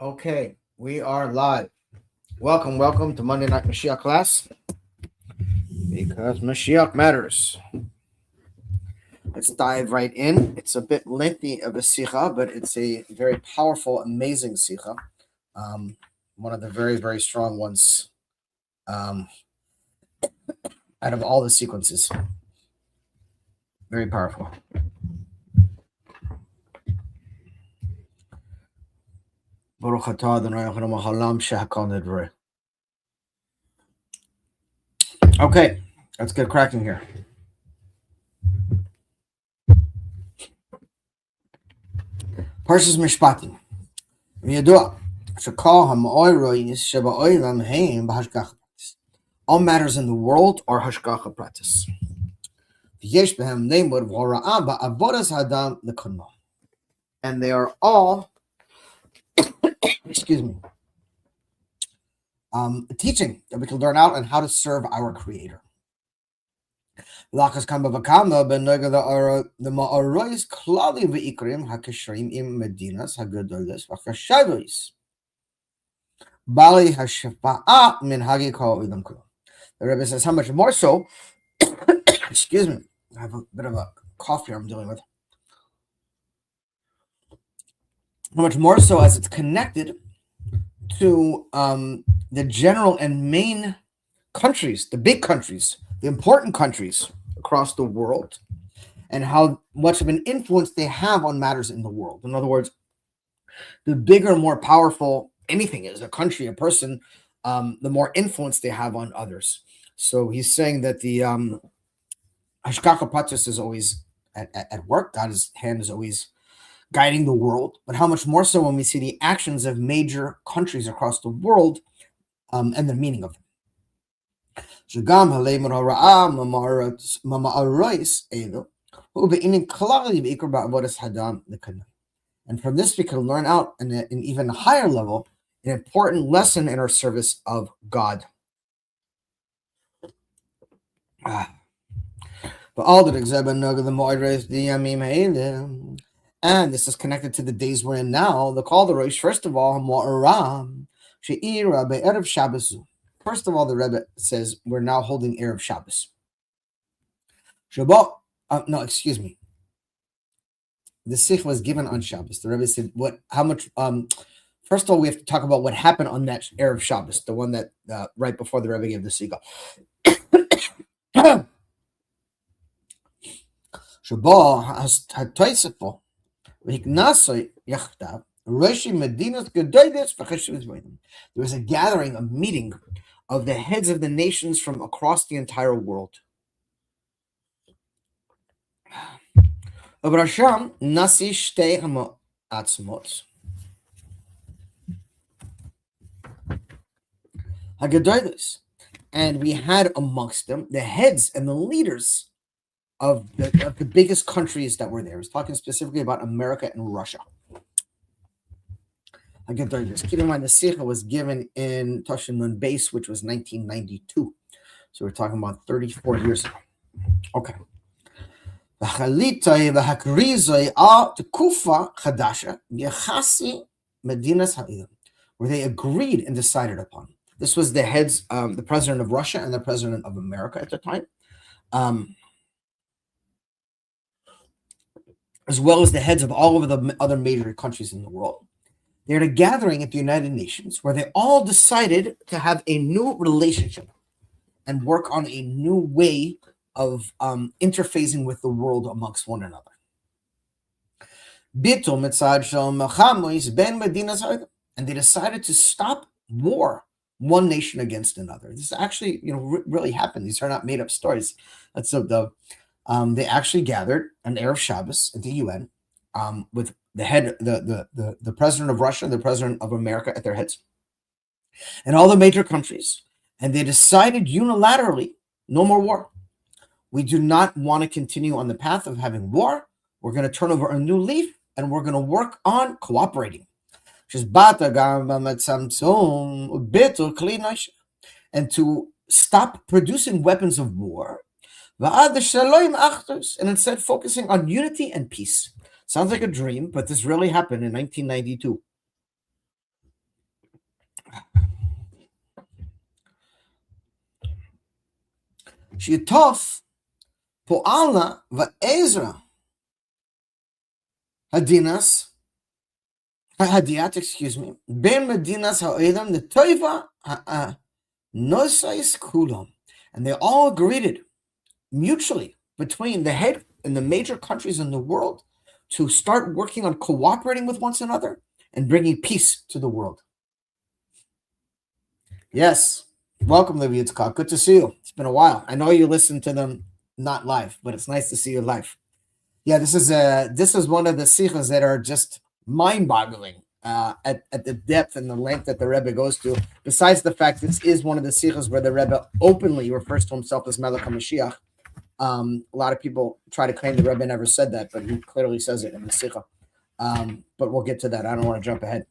Okay, we are live. Welcome to Monday Night Moshiach class because Moshiach matters. Let's dive right in. It's a bit lengthy of a sikha, but it's a very powerful, amazing sikha. One of the very, very strong ones um, out of all the sequences. Very powerful. Baruch atah Adonai Eloheinu haolam shehakol nidbareh. Okay, let's get cracking here. Parshas Mishpatim. V'yadua shekol ha'ma'orois shebaolam heim b'hashgacha pratis. All matters in the world are hashgacha pratis. V'yesh behem lemud v'hora'a ba'avodas hadam l'kunma. And they are all, excuse me, teaching that we can learn out on how to serve our Creator. Lachas kama v'kama b'neged the ma'orois klali v'ikrim ha'keshrim im medinas ha'gadolis v'chashavos. Bali hashfa'a min hagi kol idam kulam. The Rebbe says, how much more so, excuse me, I have a bit of a cough here I'm dealing with. How much more so as it's connected to the general and main countries, the big countries, the important countries across the world, and how much of an influence they have on matters in the world. In other words, the bigger, more powerful anything is, a country, a person, the more influence they have on others. So he's saying that the Hashgacha Pratis is always at work. God's hand is always guiding the world, but how much more so when we see the actions of major countries across the world and the meaning of them. And from this we can learn out in an even higher level an important lesson in our service of God. And this is connected to the days we're in now. The call the Rosh, first of all, first of all, the Rebbe says we're now holding Erev Shabbos. No, excuse me. The Sikh was given on Shabbos. The Rebbe said, how much, first of all, we have to talk about what happened on that Erev Shabbos, the one that right before the Rebbe gave the Sikha. There was a gathering, a meeting of the heads of the nations from across the entire world. And we had amongst them the heads and the leaders of the biggest countries that were there. He's talking specifically about America and Russia. Keep in mind, the Sikha was given in Toshin Nun Base, which was 1992. So we're talking about 34 years ago. Okay. Where they agreed and decided upon. This was the heads, the president of Russia and the president of America at the time. As well as the heads of all of the other major countries in the world. They had a gathering at the United Nations where they all decided to have a new relationship and work on a new way of interfacing with the world amongst one another. And they decided to stop war, one nation against another. This actually, really happened. These are not made up stories. That's they actually gathered on Erev Shabbos at the UN with the head, the president of Russia and the president of America at their heads, and all the major countries. And they decided unilaterally, no more war. We do not want to continue on the path of having war. We're going to turn over a new leaf and we're going to work on cooperating. And to stop producing weapons of war. And instead focusing on unity and peace. Sounds like a dream, but this really happened in 1992. Shitov po'alna va'ezra hadinas hadiyat, excuse me, ben medinas ha'edam the toiva ha'nosais kulam, and they all agreed mutually between the head and the major countries in the world to start working on cooperating with one another and bringing peace to the world. Yes. Welcome, Livy Yitzchak. Good to see you. It's been a while. I know you listen to them not live, but it's nice to see you live. Yeah, this is one of the sichas that are just mind-boggling at the depth and the length that the Rebbe goes to. Besides the fact this is one of the sichas where the Rebbe openly refers to himself as Melech HaMashiach. A lot of people try to claim the Rebbe never said that, but he clearly says it in the sicha. But we'll get to that. I don't want to jump ahead.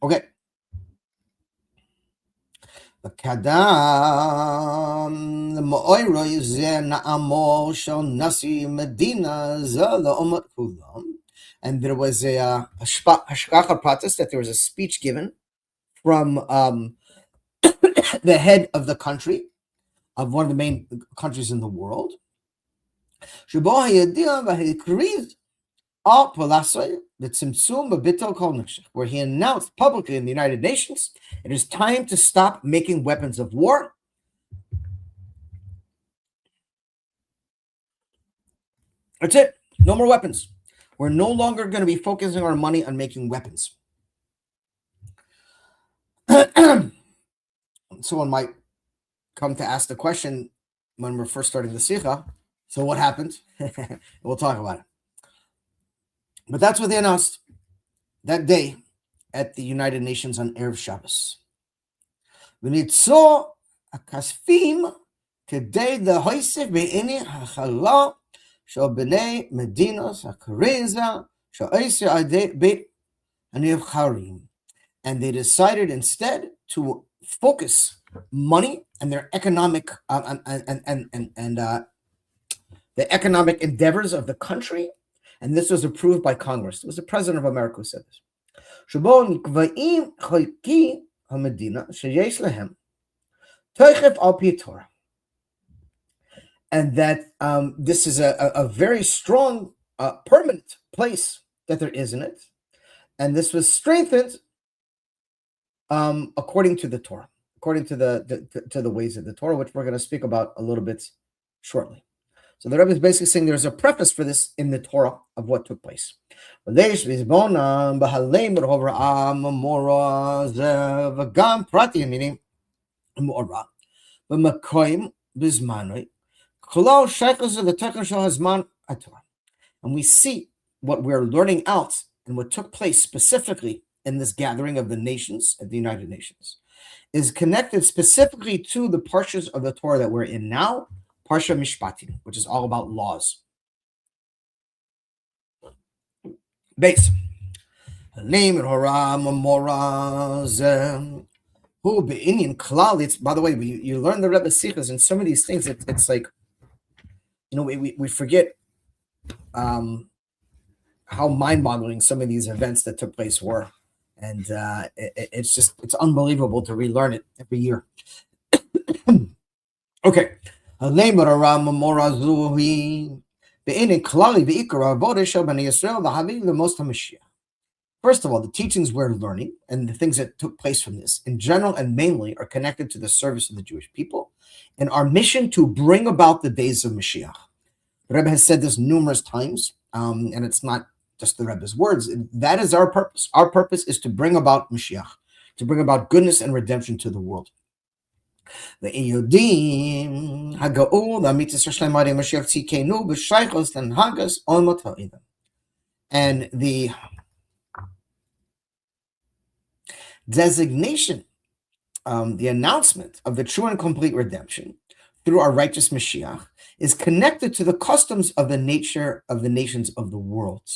Okay. And there was a hashgacha pratis, that there was a speech given from the head of the country, of one of the main countries in the world, where he announced publicly in the United Nations, it is time to stop making weapons of war. That's it. No more weapons. We're no longer going to be focusing our money on making weapons. Someone might come to ask the question when we're first starting the Sikha, so what happened? We'll talk about it. But that's what they announced that day at the United Nations on Erev Shabbos. V'nitzor hakasfim kedei dehoisef be'ini hachala shel b'nei medinos hakariza shel oiseh adei beit hanivcharim. And they decided instead to focus money and their economic the economic endeavors of the country, and this was approved by Congress. It was the president of America who said this. And that this is a very strong permanent place that there is in it, and this was strengthened according to the Torah, according to the ways of the Torah, which we're going to speak about a little bit shortly. So the Rebbe is basically saying there's a preface for this in the Torah of what took place. Meaning, and we see what we're learning out and what took place specifically in this gathering of the nations at the United Nations is connected specifically to the parshas of the Torah that we're in now, Parsha Mishpatim, which is all about laws. Base. Name and Horam Moraz. Who be Indian Klal? It's, by the way, you learn the Rebbe Sichas and some of these things. It's like, we forget how mind-boggling some of these events that took place were, and it's unbelievable to relearn it every year. Okay. First of all, the teachings we're learning and the things that took place from this, in general and mainly, are connected to the service of the Jewish people and our mission to bring about the days of Mashiach. The Rebbe has said this numerous times, and it's not just the Rebbe's words. That is our purpose. Our purpose is to bring about Mashiach, to bring about goodness and redemption to the world. And the designation, the announcement of the true and complete redemption through our righteous Mashiach is connected to the customs of the nature of the nations of the world.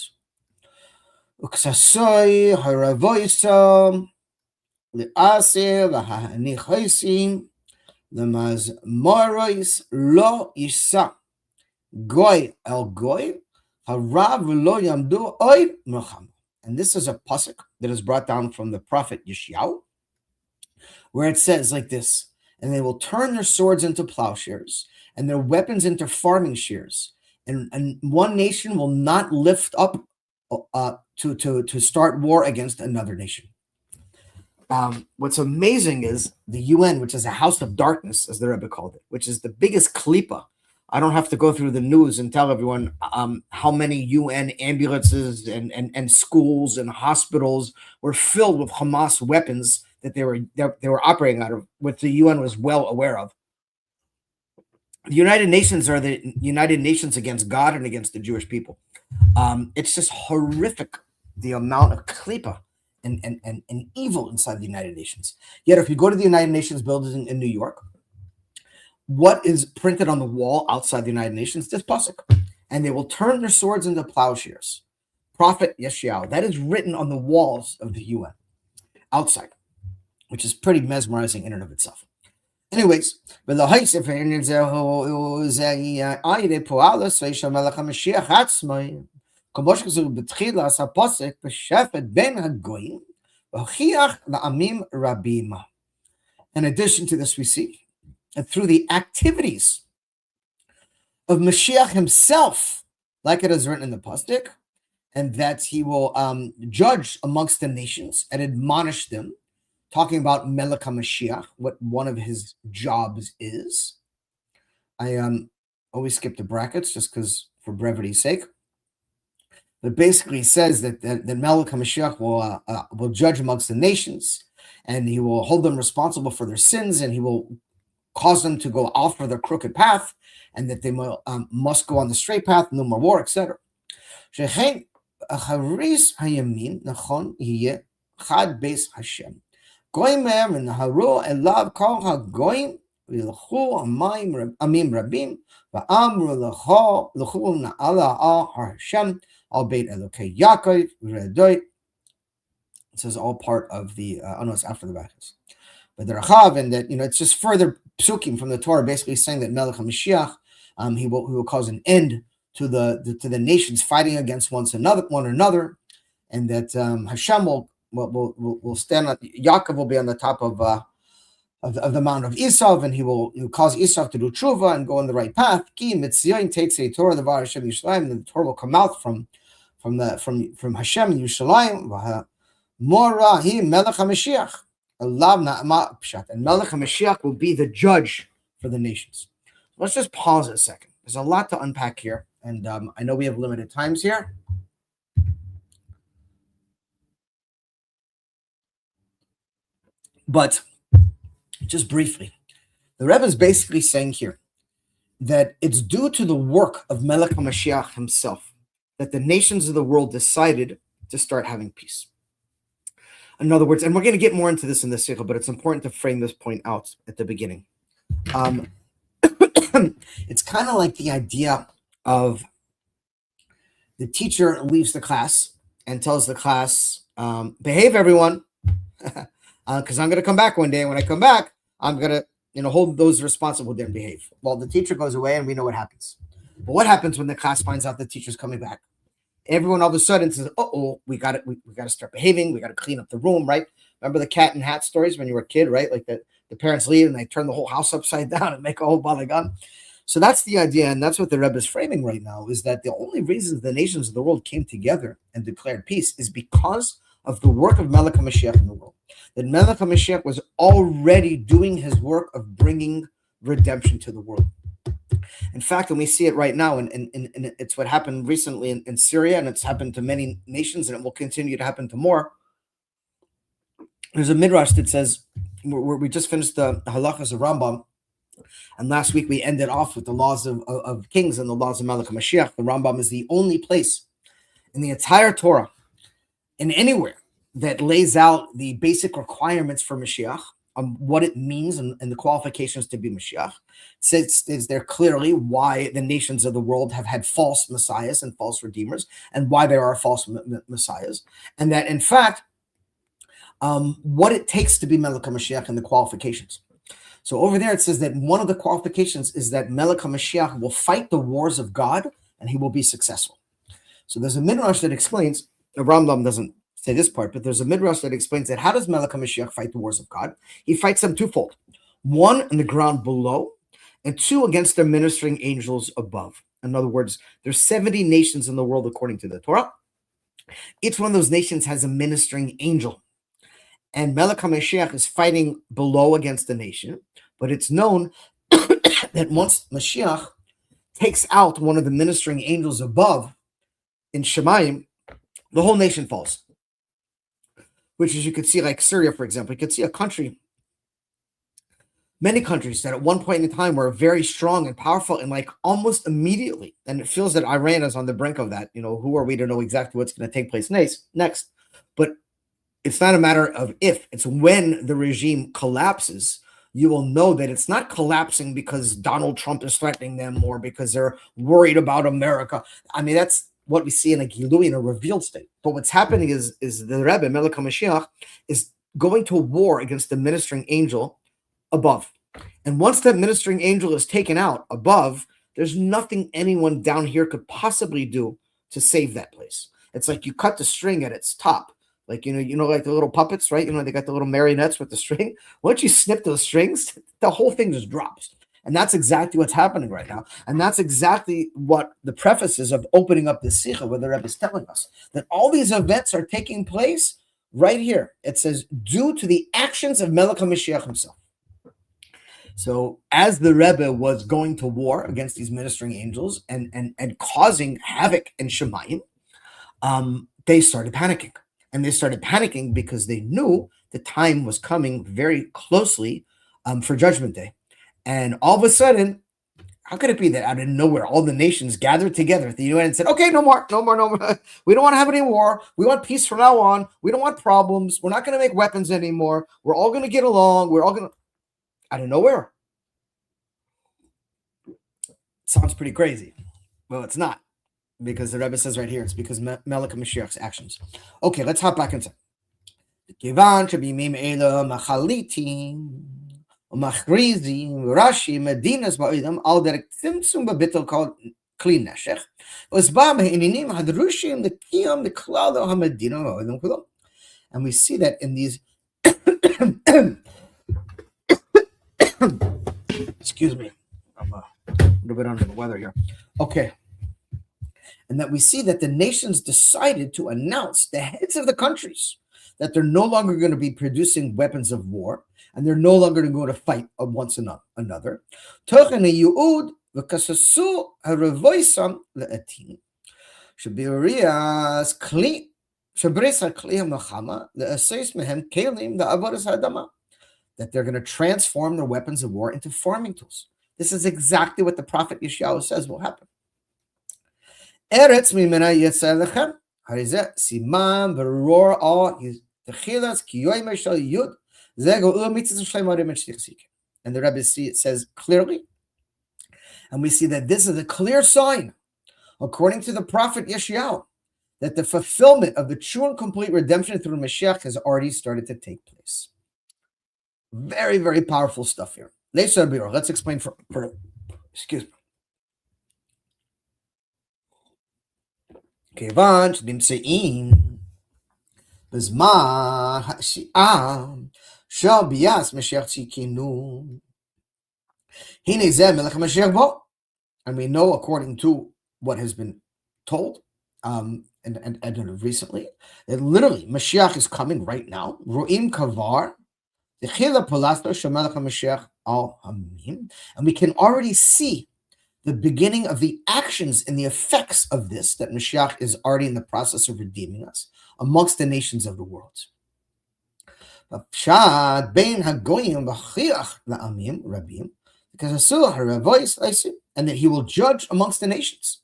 Lo yisa goy el goy harav lo yamdu oid melchama. And this is a pasuk that is brought down from the prophet Yeshayahu. where it says like this, and they will turn their swords into plowshares and their weapons into farming shears. And one nation will not lift up to start war against another nation. What's amazing is the UN, which is a house of darkness, as the Rebbe called it, which is the biggest klipa. I don't have to go through the news and tell everyone how many UN ambulances and schools and hospitals were filled with Hamas weapons that they were operating out of, which the UN was well aware of. The United Nations are the United Nations against God and against the Jewish people. It's just horrific, the amount of klipa and evil inside the United Nations. Yet if you go to the United Nations building in New York, what is printed on the wall outside the United Nations? This pasuk, and they will turn their swords into plowshares. Prophet Yeshayahu. That is written on the walls of the UN outside, which is pretty mesmerizing in and of itself. Anyways, in addition to this, we see that through the activities of Moshiach himself, like it is written in the pasuk, and that he will judge amongst the nations and admonish them, talking about Melech HaMashiach, what one of his jobs is. I always skip the brackets just because, for brevity's sake. But basically says that the Melech HaMashiach will judge amongst the nations, and he will hold them responsible for their sins, and he will cause them to go off for their crooked path, and that they must go on the straight path, no more war, etc. Going mem and haru elav kol hagoyim v'ilchu amayim amim rabim va'amru lecho lechu na'ala al Hashem al beit Elokei Yaakov v'redoy. It says all part of the no, it's after the brackets. But the Rachav, and that it's just further psukim from the Torah, basically saying that Melech HaMashiach, he will cause an end to the nations fighting against one another, and that Hashem will stand on, Yaakov will be on the top of the mountain of Esav, and he will cause Esav to do tshuva and go on the right path. Ki mitzion teitzei Torah devar Hashem Yushalayim, and the Torah will come out from Hashem in Yushalayim. Mora hi Melech HaMashiach, alav na'ama pshat, and Melech HaMashiach will be the judge for the nations. Let's just pause a second. There's a lot to unpack here, and I know we have limited times here. But just briefly, the Rebbe is basically saying here that it's due to the work of Melech HaMashiach himself that the nations of the world decided to start having peace. In other words, and we're going to get more into this in the Sikha, but it's important to frame this point out at the beginning. It's kind of like the idea of the teacher leaves the class and tells the class, behave, everyone, because I'm going to come back one day. And when I come back, I'm going to hold those responsible who didn't behave. Well, the teacher goes away and we know what happens. But what happens when the class finds out the teacher's coming back? Everyone all of a sudden says, we got to start behaving. We got to clean up the room, right? Remember the cat and hat stories when you were a kid, right? Like the parents leave and they turn the whole house upside down and make a whole balagan. So that's the idea, and that's what the Rebbe is framing right now, is that the only reason the nations of the world came together and declared peace is because of the work of Melech HaMashiach in the world. That Melech HaMashiach was already doing his work of bringing redemption to the world. In fact, when we see it right now, and it's what happened recently in Syria, and it's happened to many nations, and it will continue to happen to more. There's a midrash that says, we just finished the halachas of Rambam, and last week we ended off with the laws of kings and the laws of Melech HaMashiach. The Rambam is the only place in the entire Torah, in anywhere, that lays out the basic requirements for Mashiach, what it means and the qualifications to be Mashiach. It says there clearly why the nations of the world have had false messiahs and false redeemers, and why there are false messiahs, and that in fact, what it takes to be Melech HaMashiach and the qualifications. So over there it says that one of the qualifications is that Melech HaMashiach will fight the wars of God and he will be successful. So there's a midrash that explains, the Rambam doesn't say this part, but there's a midrash that explains that how does Melech HaMashiach fight the wars of God? He fights them twofold. One, on the ground below, and two, against their ministering angels above. In other words, there's 70 nations in the world according to the Torah. Each one of those nations has a ministering angel. And Melech HaMashiach is fighting below against the nation, but it's known that once Mashiach takes out one of the ministering angels above in Shemayim, the whole nation falls. Which is, you could see, like Syria, for example, you could see a country, many countries that at one point in time were very strong and powerful, and like almost immediately, and it feels that Iran is on the brink of that. Who are we to know exactly what's going to take place next? But it's not a matter of if, it's when the regime collapses, you will know that it's not collapsing because Donald Trump is threatening them or because they're worried about America. I mean, that's what we see in a Gilui, in a revealed state. But what's happening is the Rebbe, Melech HaMashiach, is going to war against the ministering angel above. And once that ministering angel is taken out above, there's nothing anyone down here could possibly do to save that place. It's like you cut the string at its top. Like, like the little puppets, right? They got the little marionettes with the string. Once you snip those strings, the whole thing just drops. And that's exactly what's happening right now. And that's exactly what the preface is of opening up the Sikha, where the Rebbe is telling us that all these events are taking place right here. It says, due to the actions of Melech HaMashiach himself. So as the Rebbe was going to war against these ministering angels and causing havoc in Shemayim, they started panicking. And they started panicking because they knew the time was coming very closely for Judgment Day. And all of a sudden, how could it be that out of nowhere, all the nations gathered together at the UN and said, okay, no more. We don't want to have any war. We want peace from now on. We don't want problems. We're not going to make weapons anymore. We're all going to get along. We're all going to, out of nowhere. Sounds pretty crazy. Well, it's not. Because the Rebbe says right here, it's because Melech HaMashiach's actions. Okay, let's hop back inside. Rashi Medinas Ba'idam al derek Tzimtzum Babitel called Kli Neshech was Ba Me'ininim Hadrushim the Kiyam the Klal HaMedina Ba'idam Kulam. And we see that in these excuse me, I'm a little bit under the weather here. Okay. And that we see that the nations decided to announce, the heads of the countries, that they're no longer going to be producing weapons of war, and they're no longer going to fight once another. That they're going to transform their weapons of war into farming tools. This is exactly what the prophet Yeshayahu says will happen. Eretz mimena yetzer lechem. Harizeh siman beror all techilas kiyoyim shel yud zego mitzvah shleimarim and shtichsik. And the Rebbe says clearly, and we see that this is a clear sign, according to the prophet Yeshayahu, that the fulfillment of the true and complete redemption through Mashiach has already started to take place. Very, very powerful stuff here. Let's explain for excuse me. כיוון שנמצאים בזמן השיאה של ביאס משיח צדקנו. הנה זה מלך המשיח בו. And we know, according to what has been told and recently, that literally Mashiach is coming right now. רואים כבר דחילה פלסטו של מלך המשיח על המין. And we can already see the beginning of the actions and the effects of this, that Mashiach is already in the process of redeeming us amongst the nations of the world. And that he will judge amongst the nations.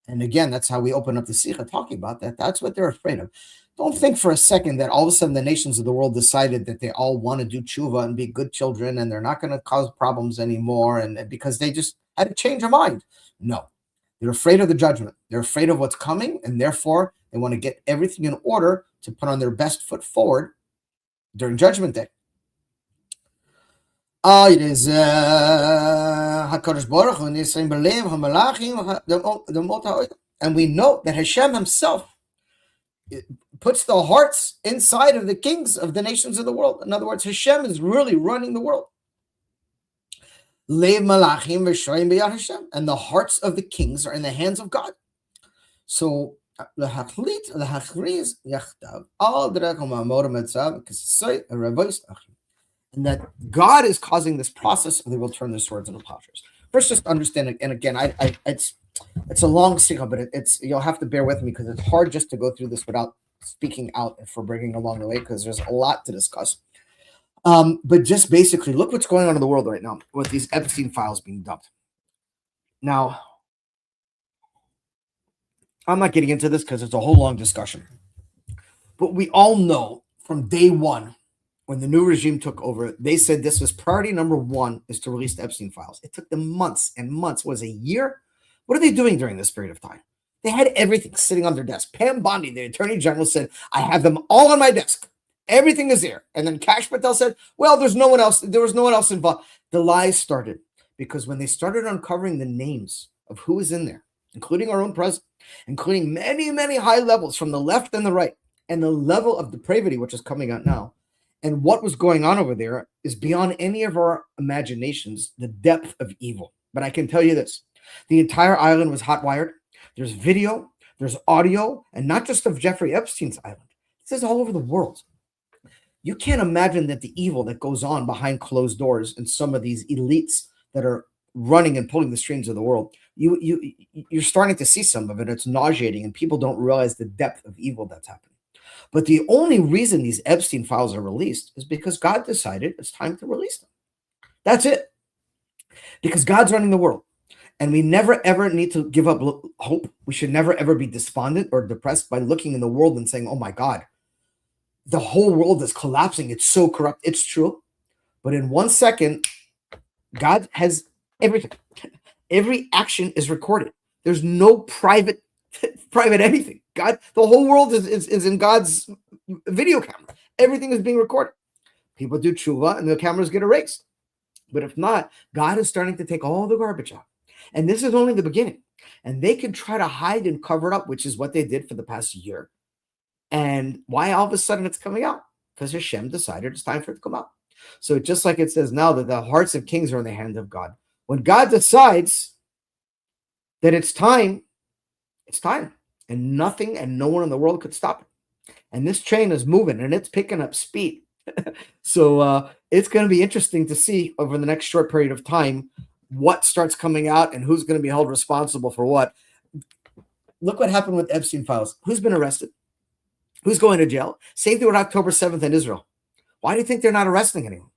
And again, that's how we open up the Sikha, talking about that. That's what they're afraid of. Don't think for a second that all of a sudden the nations of the world decided that they all want to do tshuva and be good children and they're not going to cause problems anymore, and because they just had to change their mind. No, they're afraid of the judgment. They're afraid of what's coming, and therefore they want to get everything in order to put on their best foot forward during Judgment Day. And we know that Hashem himself puts the hearts inside of the kings of the nations of the world. In other words, Hashem is really running the world. Lev malachim v'shoyim b'yad Hashem, and the hearts of the kings are in the hands of God. So lahachlit lahachriz yachdav al derech ha'ma'amor ha'metzav k'sasoi ha'ravois achim, and that God is causing this process, and they will turn their swords into plowshares. First, just understand it, and again, it's a long signal, but you'll have to bear with me because it's hard just to go through this without speaking out if we're bringing along the way, because there's a lot to discuss. But just basically, look what's going on in the world right now with these Epstein files being dumped. Now, I'm not getting into this because it's a whole long discussion. But we all know from day one, when the new regime took over, they said this was priority number one, is to release the Epstein files. It took them months and months. Was a year? What are they doing during this period of time? They had everything sitting on their desk. Pam Bondi, the attorney general, said, I have them all on my desk. Everything is there. And then Kash Patel said, well, there's no one else. There was no one else involved. The lies started because when they started uncovering the names of who is in there, including our own president, including many, many high levels from the left and the right, and the level of depravity, which is coming out now, and what was going on over there is beyond any of our imaginations, the depth of evil. But I can tell you this, the entire island was hot wired. There's video, there's audio, and not just of Jeffrey Epstein's island. This is all over the world. You can't imagine that the evil that goes on behind closed doors and some of these elites that are running and pulling the strings of the world. You're starting to see some of it. It's nauseating, and people don't realize the depth of evil that's happening. But the only reason these Epstein files are released is because God decided it's time to release them. That's it. Because God's running the world. And we never, ever need to give up hope. We should never, ever be despondent or depressed by looking in the world and saying, oh my God, the whole world is collapsing. It's so corrupt. It's true. But in 1 second, God has everything. Every action is recorded. There's no private anything. God, the whole world is in God's video camera. Everything is being recorded. People do tshuva and the cameras get erased. But if not, God is starting to take all the garbage out. And this is only the beginning. And they can try to hide and cover it up, which is what they did for the past year. And why all of a sudden it's coming out? Because Hashem decided it's time for it to come out. So just like it says now that the hearts of kings are in the hand of God. When God decides that it's time, it's time. And nothing and no one in the world could stop it. And this train is moving and it's picking up speed. So it's going to be interesting to see over the next short period of time what starts coming out and who's going to be held responsible for what. Look what happened with Epstein files. Who's been arrested? Who's going to jail? Same thing with October 7th in Israel. Why do you think they're not arresting anyone?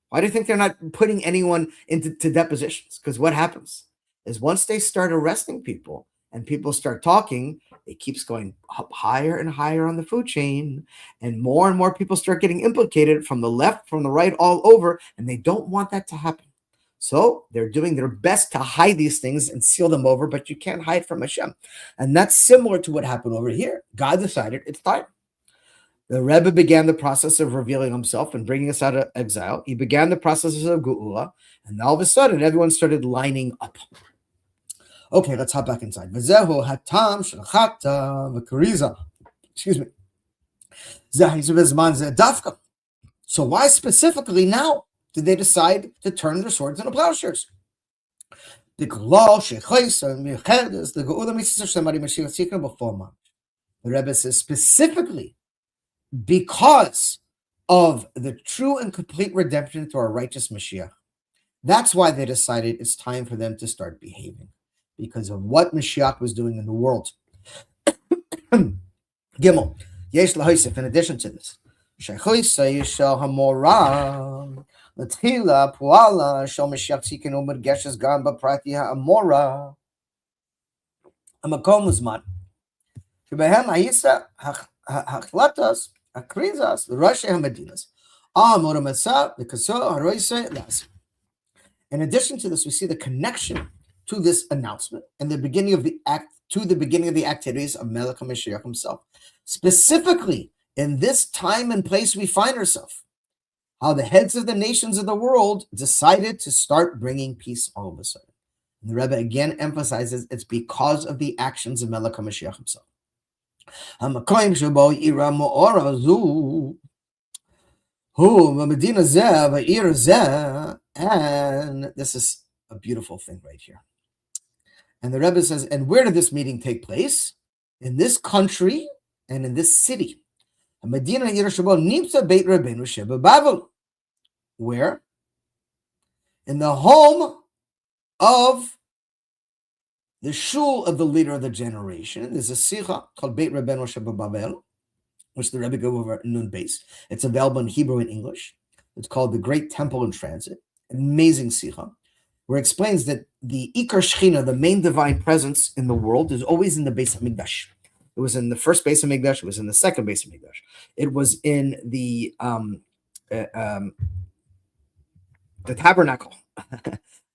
Why do you think they're not putting anyone into depositions? Because what happens is once they start arresting people and people start talking, it keeps going up higher and higher on the food chain. And more people start getting implicated from the left, from the right, all over. And they don't want that to happen. So they're doing their best to hide these things and seal them over, but you can't hide from Hashem. And that's similar to what happened over here. God decided it's time. The Rebbe began the process of revealing himself and bringing us out of exile. He began the process of Geula, and all of a sudden, everyone started lining up. Okay, let's hop back inside. V'zehu hatam shelchata v'kariza. Excuse me. So why specifically now did they decide to turn their swords into plowshares? The Rebbe says specifically because of the true and complete redemption through our righteous Mashiach. That's why they decided it's time for them to start behaving, because of what Mashiach was doing in the world. Gimel, yesh lahoisef, in addition to this, shechoisei shel hamora, l'tchila puala shel Mashiach tzikenu mergeshes gam b'prati ha'amora, ha'makom uzman, shebehem ha'isa ha'chlatas, ha'krizas, l'rashi ha'medinas, ha'amora matzah, l'kasor ha'roisei las. In addition to this, we see the connection to this announcement and the beginning of the activities of Melech HaMashiach himself. Specifically, in this time and place we find ourselves, how the heads of the nations of the world decided to start bringing peace all of a sudden. And the Rebbe again emphasizes it's because of the actions of Melech HaMashiach himself. המקום שבו עיר המאורה זו, הוא במדינה זה, בעיר זה, and this is a beautiful thing right here. And the Rebbe says, and where did this meeting take place? In this country and in this city. Medina עיר שבו נמצא בית רבנו שבבבל. Where? In the home of the shul of the leader of the generation. There's a sikha called Beit Rabbeinu Shebababel, which the Rebbe go over in Nun Beis. It's available in Hebrew and English. It's called the Great Temple in Transit. Amazing sikha, where it explains that the Ikar Shechina, the main divine presence in the world, is always in the Beis HaMikdash. It was in the first Beis HaMikdash. It was in the second Beis HaMikdash. It was in the tabernacle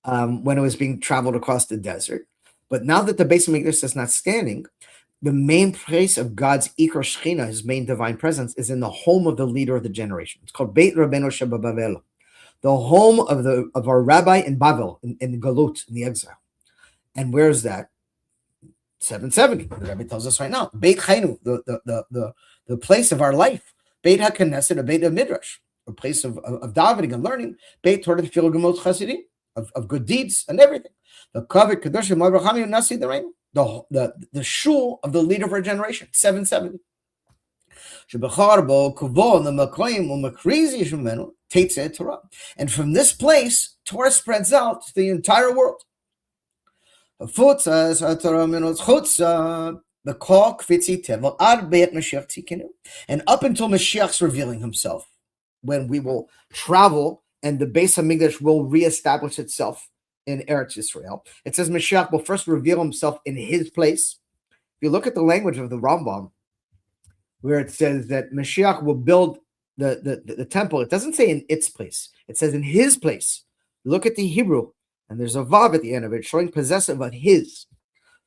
when it was being traveled across the desert. But now that the Beis HaMikdash is not standing, the main place of God's Ikar Shechina, his main divine presence, is in the home of the leader of the generation. It's called Beit Rabbeinu Shebababel, the home of our rabbi in Babel, in Galut, in the exile. And where is that? 770. The Rebbe tells us right now. Beit Chainu, the place of our life. Beit HaKnesset, a Beit HaMidrash, a place of davening and learning. Beit Torah Tefillah Gemot Chasidim, of good deeds and everything. The Kavik Kadosh Mavrachami Nasi the Rein, the shul of the leader of our generation, 770. And from this place, Torah spreads out to the entire world. And up until Mashiach's revealing himself, when we will travel and the Beis HaMikdash will reestablish itself in Eretz Israel. It says Mashiach will first reveal himself in his place. If you look at the language of the Rambam, where it says that Mashiach will build the temple, it doesn't say in its place. It says in his place. Look at the Hebrew, and there's a vav at the end of it, showing possessive of his.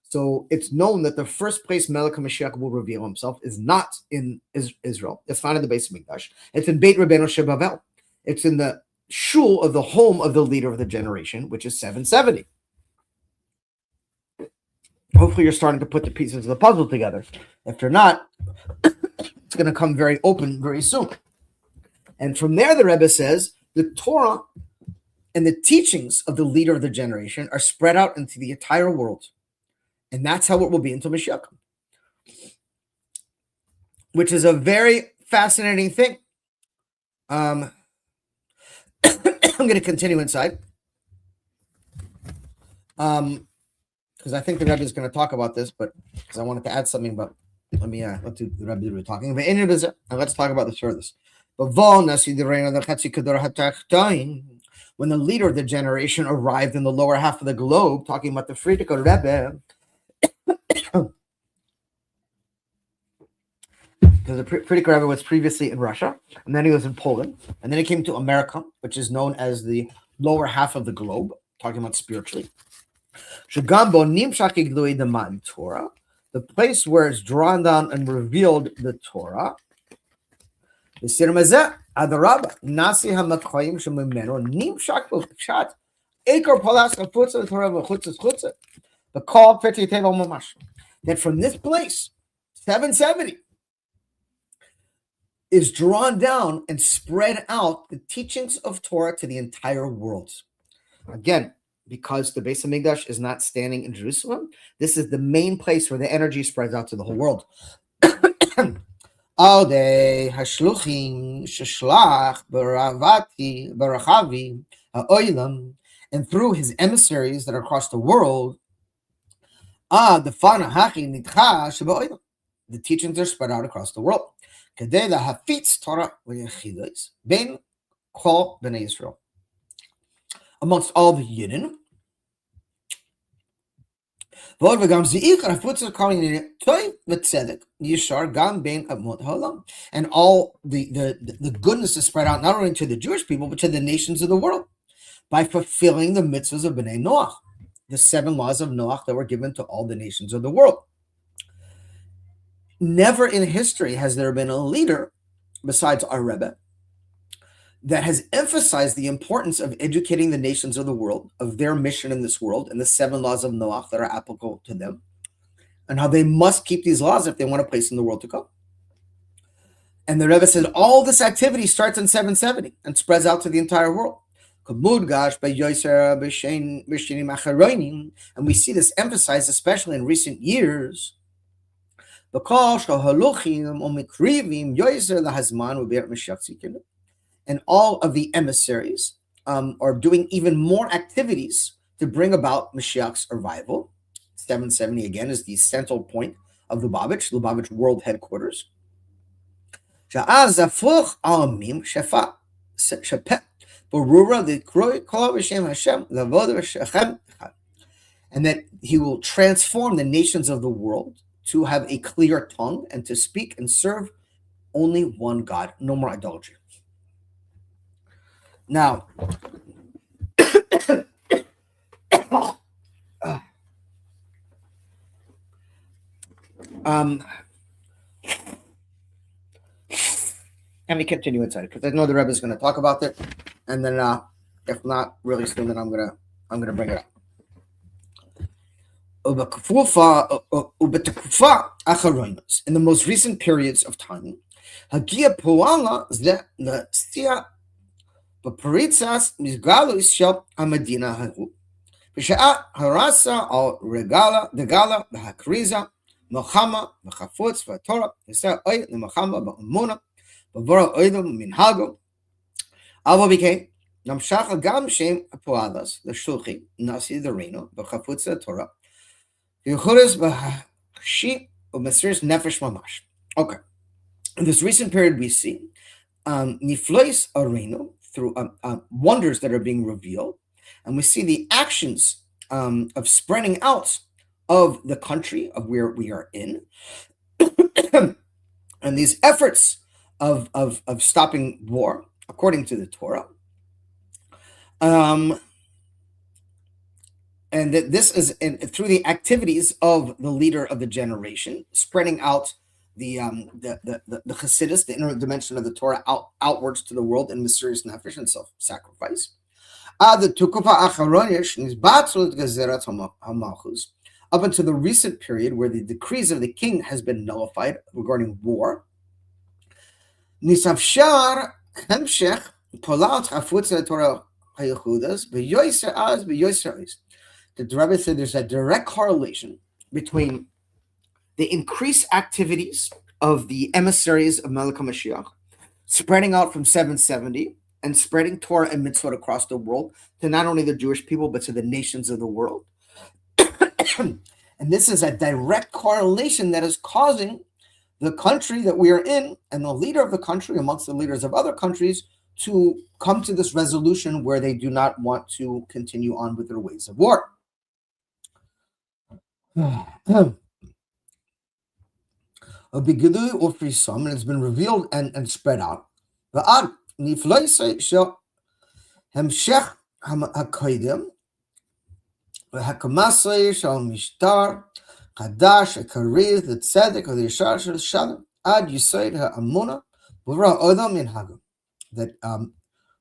So it's known that the first place Melech HaMashiach will reveal himself is not in Israel. It's not in the Beis HaMikdash. It's in Beit Rabbeinu Shebabel. It's in the shul of the home of the leader of the generation, which is 770. Hopefully you're starting to put the pieces of the puzzle together. If you're not, it's going to come very open very soon. And from there, the Rebbe says, the Torah and the teachings of the leader of the generation are spread out into the entire world. And that's how it will be until Mashiach, which is a very fascinating thing. I'm going to continue inside because I think the Rebbe is going to talk about this, but because I wanted to add something, but let do the Rebbe do talking. But and let's talk about this further. When the leader of the generation arrived in the lower half of the globe, talking about the Frierdiker Rebbe, because the Frierdiker Rebbe was previously in Russia, and then he was in Poland, and then he came to America, which is known as the lower half of the globe, talking about spiritually. Torah, the place where it's drawn down and revealed the Torah. The call that from this place, 770, is drawn down and spread out the teachings of Torah to the entire world. Again, because the Beis HaMikdash is not standing in Jerusalem, this is the main place where the energy spreads out to the whole world. All day hashluchim sheshlach barachavi ha'olam, and through his emissaries that are across the world, the teachings are spread out across the world. Amongst all the Yidden, and all the goodness is spread out not only to the Jewish people, but to the nations of the world by fulfilling the mitzvahs of Bnei Noach, the 7 laws of Noach that were given to all the nations of the world. Never in history has there been a leader, besides our Rebbe, that has emphasized the importance of educating the nations of the world, of their mission in this world, and the 7 laws of Noach that are applicable to them, and how they must keep these laws if they want a place in the world to go. And the Rebbe said all this activity starts in 770 and spreads out to the entire world. And we see this emphasized, especially in recent years. And all of the emissaries are doing even more activities to bring about Mashiach's arrival. 770 again is the central point of Lubavitch World Headquarters. And that he will transform the nations of the world to have a clear tongue and to speak and serve only one God, no more idolatry. Now, let me continue inside because I know the Rebbe is going to talk about it, and then if not really soon, then I'm gonna bring it up. In the most recent periods of time, נמשך גם שם הפועלס לשלוחי נשיא דרנו בחפוץ התורה ויחורס בחשי ומסירת נפש ממש. Okay. In this recent period we see niflois arenu through wonders that are being revealed, and we see the actions of spreading out of the country of where we are in and these efforts of stopping war according to the Torah. And that this is through the activities of the leader of the generation, spreading out the Chassidus, the inner dimension of the Torah, outwards to the world in mysterious nefesh and self-sacrifice. Up until the recent period where the decrees of the king has been nullified regarding war. The Rebbe said there's a direct correlation between the increased activities of the emissaries of Melech HaMashiach spreading out from 770 and spreading Torah and mitzvot across the world to not only the Jewish people but to the nations of the world. And this is a direct correlation that is causing the country that we are in and the leader of the country amongst the leaders of other countries to come to this resolution where they do not want to continue on with their ways of war. And it's been revealed and spread out. חדש, הקריב, לצדק, ולישר של שלום, עד יסוד האמונה, וברא אדם מנהגו. That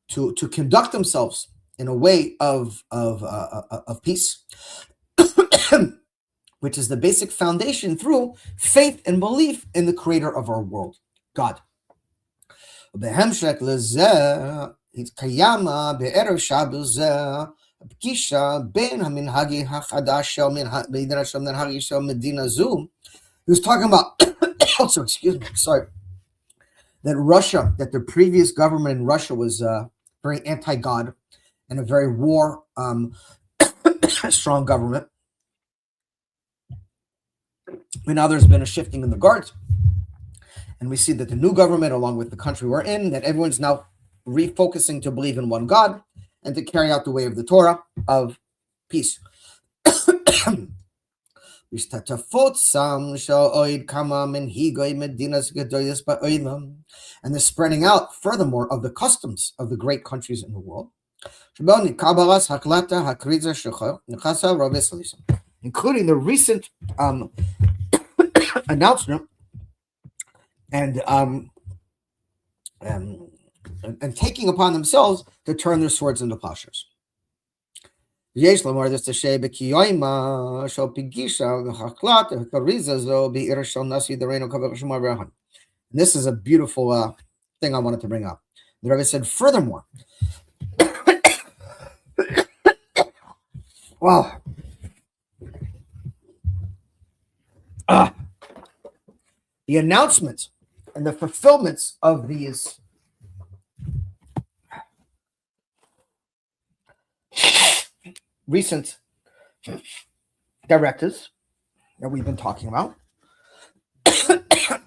to conduct themselves in a way of peace, which is the basic foundation through faith and belief in the creator of our world, God. ובהמשך לזה, התקיימה בערב שבת זה, פגישה בין המנהגי החדש של מנהגי של מדינה זו. He was talking about, also, excuse me, sorry, that Russia, that the previous government in Russia was very anti-God and a very war strong government. And now there's been a shifting in the guards. And we see that the new government, along with the country we're in, that everyone's now refocusing to believe in one God and to carry out the way of the Torah of peace. And the spreading out, furthermore, of the customs of the great countries in the world, including the recent announcement and taking upon themselves to turn their swords into plowshares. יש לומר this תשי בקיומה של פגישה וחקלת הקריזה זו בעיר של נשיא דרנו כבוד שמוע ברהן. This is a beautiful thing I wanted to bring up. The Rebbe said, furthermore, wow, the announcements and the fulfillments of these recent directives that we've been talking about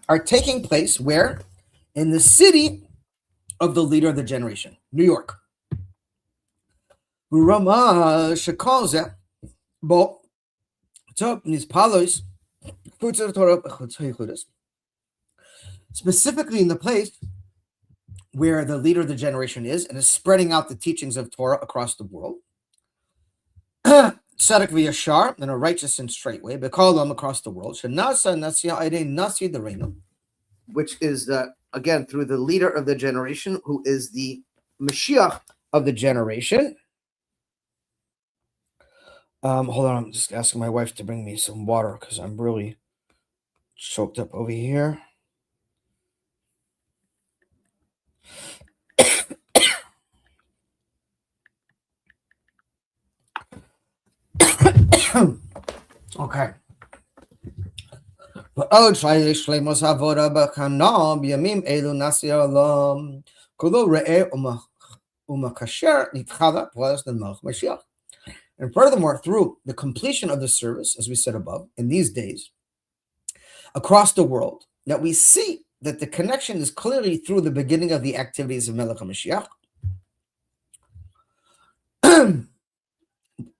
are taking place where? In the city of the leader of the generation, New York. Specifically in the place where the leader of the generation is and is spreading out the teachings of Torah across the world. Tzedek v'yashar, in a righteous and straight way, b'kolam across the world, shenasa nasia aydei nasi d'reinu, which is again through the leader of the generation, who is the Moshiach of the generation. Hold on, I'm just asking my wife to bring me some water because I'm really choked up over here. Okay. ועוד שלמוס עבודה בחנה בימים אלו נשיא העולם כולו ראה ומקשר נתחלה פרס למלך משיח. And furthermore, through the completion of the service, as we said above, in these days, across the world, that we see that the connection is clearly through the beginning of the activities of Melech HaMashiach.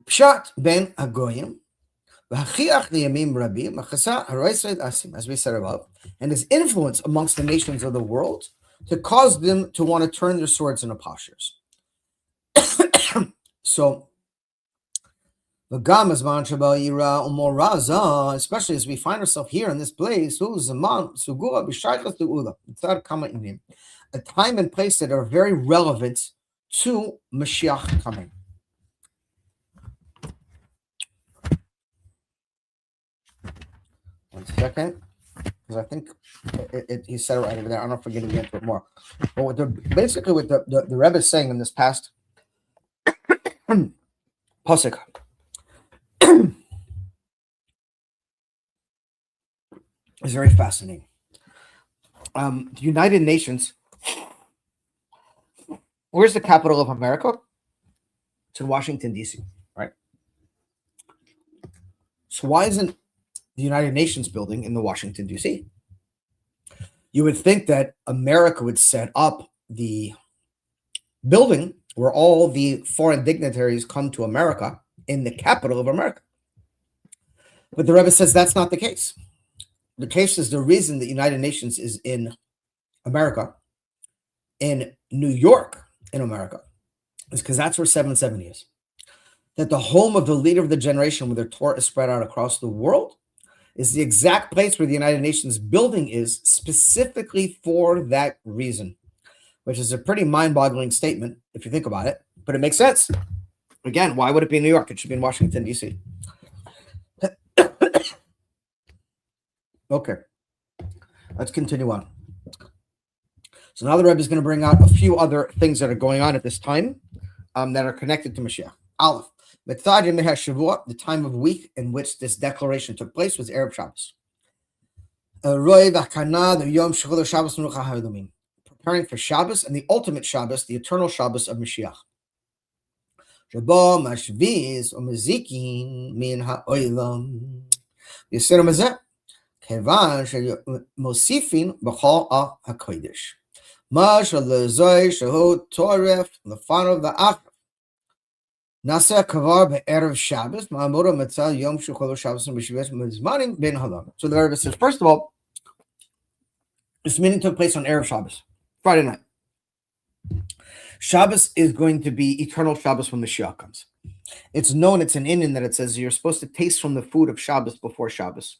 Pshat ben Hagoyim, as we said above, and his influence amongst the nations of the world to cause them to want to turn their swords into plowshares. So, especially as we find ourselves here in this place, a time and place that are very relevant to Mashiach coming. One second, because I think he said it right over there. I'm not forgetting to get into it more. But what basically what the Rebbe is saying in this past pasuk is very fascinating. The United Nations, where's the capital of America? It's in Washington, D.C., right? So why isn't the United Nations building in the Washington, D.C.? You would think that America would set up the building where all the foreign dignitaries come to America in the capital of America. But the Rebbe says that's not the case. The case is the reason the United Nations is in America, in New York, in America, is because that's where 770 is. That the home of the leader of the generation, where their Torah is spread out across the world, is the exact place where the United Nations building is, specifically for that reason, which is a pretty mind-boggling statement if you think about it, but it makes sense. Again, why would it be in New York? It should be in Washington, D.C. Okay, let's continue on. So now the Rebbe is going to bring out a few other things that are going on at this time that are connected to Mashiach. Aleph. The time of week in which this declaration took place was Erev Shabbos. Preparing for Shabbos and the ultimate Shabbos, the eternal Shabbos of Mashiach. So the Rebbe says, first of all, this meeting took place on Erev Shabbos, Friday night. Shabbos is going to be eternal Shabbos when the Mashiach comes. It's known, it's an inyan that it says you're supposed to taste from the food of Shabbos before Shabbos.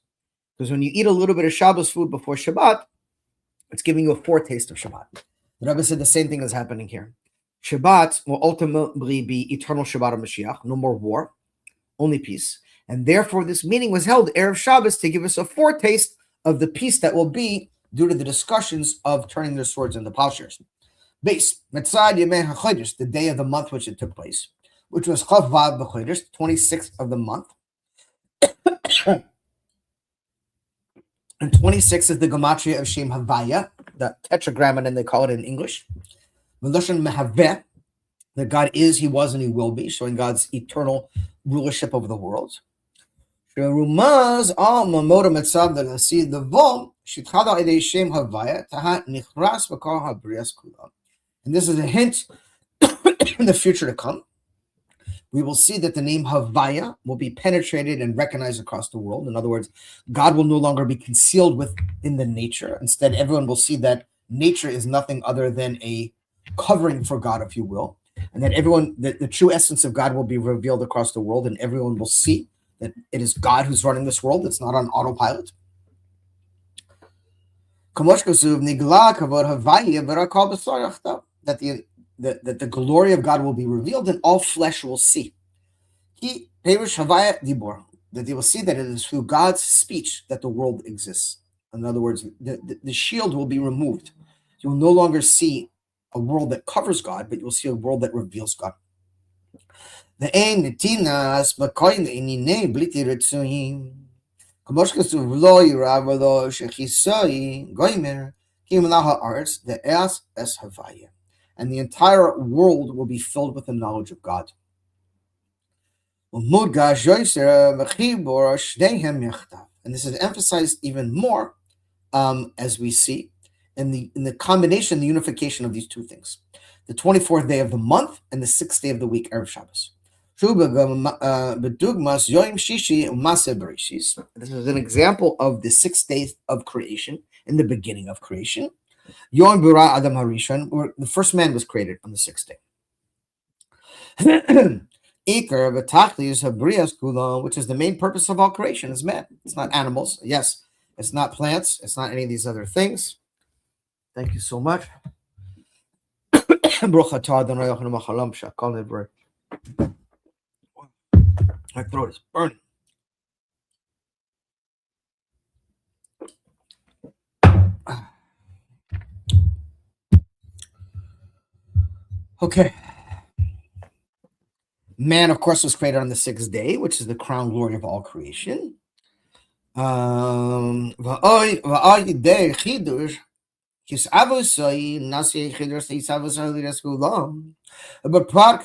Because when you eat a little bit of Shabbos food before Shabbat, it's giving you a foretaste of Shabbat. The Rebbe said the same thing is happening here. Shabbat will ultimately be eternal Shabbat of Mashiach, no more war, only peace. And therefore, this meeting was held Erev Shabbos to give us a foretaste of the peace that will be due to the discussions of turning their swords into plowshares. Base, Metzad Yemei HaChodesh, the day of the month which it took place, which was Chav Vav B'Chodesh, 26th of the month. And 26 is the gematria of Shem Havaya, the tetragrammaton they call it in English. Meloshan Mehaveh, that God is, He was, and He will be, showing God's eternal rulership over the world. Rumaz al Mamoda Metzav the see the Vom Shitchada Ede Shem Havaya Tahat Nichras Bakar Habrias Kulam. And this is a hint in the future to come. We will see that the name Havaya will be penetrated and recognized across the world. In other words, God will no longer be concealed within the nature. Instead, everyone will see that nature is nothing other than a covering for God, if you will. And that everyone, the true essence of God will be revealed across the world, and everyone will see that it is God who's running this world. It's not on autopilot. That the glory of God will be revealed and all flesh will see. That they will see that it is through God's speech that the world exists. In other words, the shield will be removed. You will no longer see a world that covers God, but you will see a world that reveals God. The aim, the tinas, but coin the inine, bliti retsuhim. Kamoshkasu vlo yiravalo shechisoi, goimer, kimalaha arts, the es havaya. And the entire world will be filled with the knowledge of God. And this is emphasized even more as we see in the combination, the unification of these two things. The 24th day of the month and the 6th day of the week, Erev Shabbos. This is an example of the 6th day of creation, in the beginning of creation. Yom Bura Adam Harishon, where the first man was created on the 6th day. Iker v'tachlis habrias kulam, which is the main purpose of all creation, is man. It's not animals. Yes, it's not plants. It's not any of these other things. Thank you so much. My throat is burning. Okay. Man, of course, was created on the 6th day, which is the crown glory of all creation. But Prak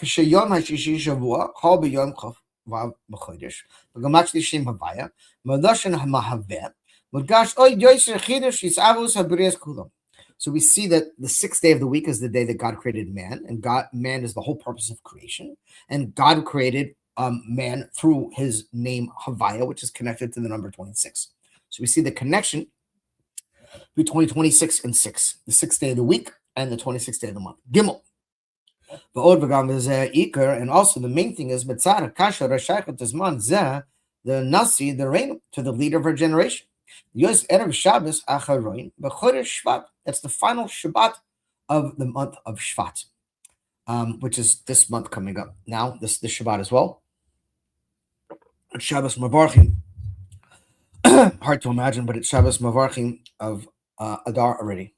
Shayom Hashishi Shavua, Hal B'Yom Chav Vav B'Chodesh, B'Gamachli Shem Havaya, Madashan Hamahaveh, Madgash Oy Yoyser Chidush Yisavos Habrias Kulam. So we see that the 6th day of the week is the day that God created man, and man is the whole purpose of creation. And God created man through His name Havaya, which is connected to the number 26. So we see the connection between 26 and 6, the 6th day of the week and the 26th day of the month. Gimel. And also the main thing is the Nasi, the reign to the leader of our generation. That's the final Shabbat of the month of Shvat, which is this month coming up. Now, this Shabbat as well. Shabbos Mavarchim. Hard to imagine, but it's Shabbos Mavarchim of Adar already.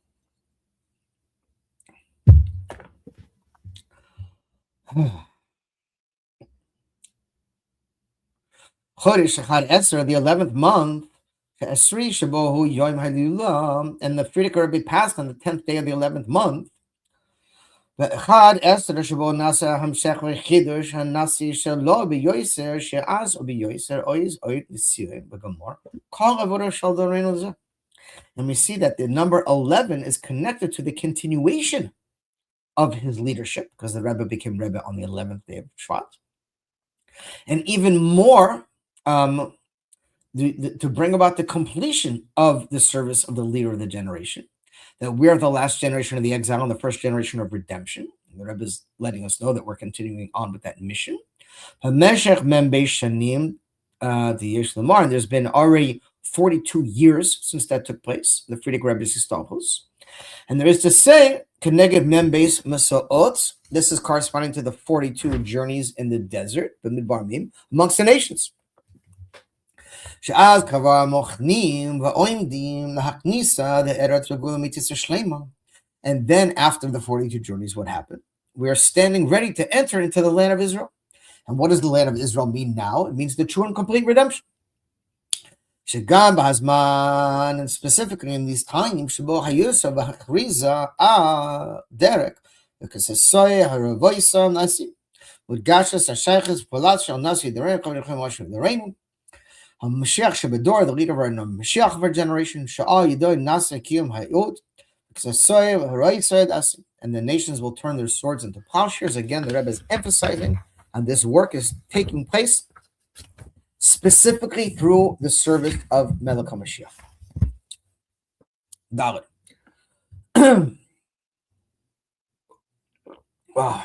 Chodesh Echad Esser, the 11th month, Esri Shabohu Yom Halilah, and the Frierdiker will be passed on the 10th day of the 11th month. Echad Esser Shabohu Nasa Hamshech Chidush Hanasi Shalo B'Yoyser She'az B'Yoyser Oiz Oit L'Sirei B'Gamor Kol Avodah Shal Doreinu Zeh. And we see that the number 11 is connected to the continuation of his leadership, because the Rebbe became Rebbe on the 11th day of Shvat. And even more, to bring about the completion of the service of the leader of the generation, that we're the last generation of the exile and the first generation of redemption. And the Rebbe is letting us know that we're continuing on with that mission. And there's been already 42 years since that took place, the Frierdiker Rebbe's Gestaltos. And there is to say, Keneged Membes Masoot, this is corresponding to the 42 journeys in the desert, the Midbar Mim, amongst the nations. And then after the 42 journeys, what happened? We are standing ready to enter into the land of Israel. And what does the land of Israel mean now? It means the true and complete redemption. And specifically in these times, Derek, because it's soy haravoisa nasi, with gashas ashayches polat shall nasi the rain the rain. Moshiach Shebedor, the leader of our Moshiach of our generation, Sha'al Yidoy Nasa Kiyum Hayot, and the nations will turn their swords into plowshares. Again, the Rebbe is emphasizing, and this work is taking place specifically through the service of Melech HaMashiach. Dalit. Wow.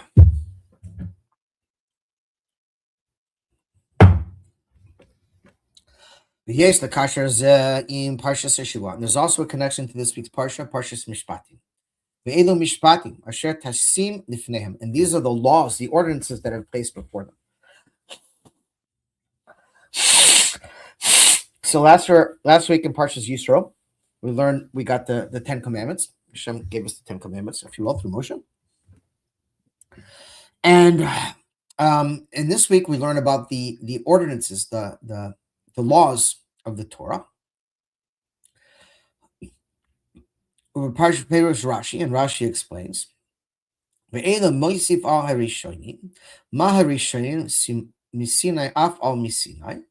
Yes, the kasher is in Parshas Yeshua. And there's also a connection to this week's Parsha, Parshas Mishpatim. Ve'elu Mishpatim, asher tashim lifnehem. And these are the laws, the ordinances that are placed before them. So last week in Parshas Yisro, we got the 10 Commandments. Hashem gave us the 10 Commandments, if you will, through Moshe. And this week we learn about the ordinances, the laws of the Torah. Rashi, and Rashi explains, Misinai af al Misinai,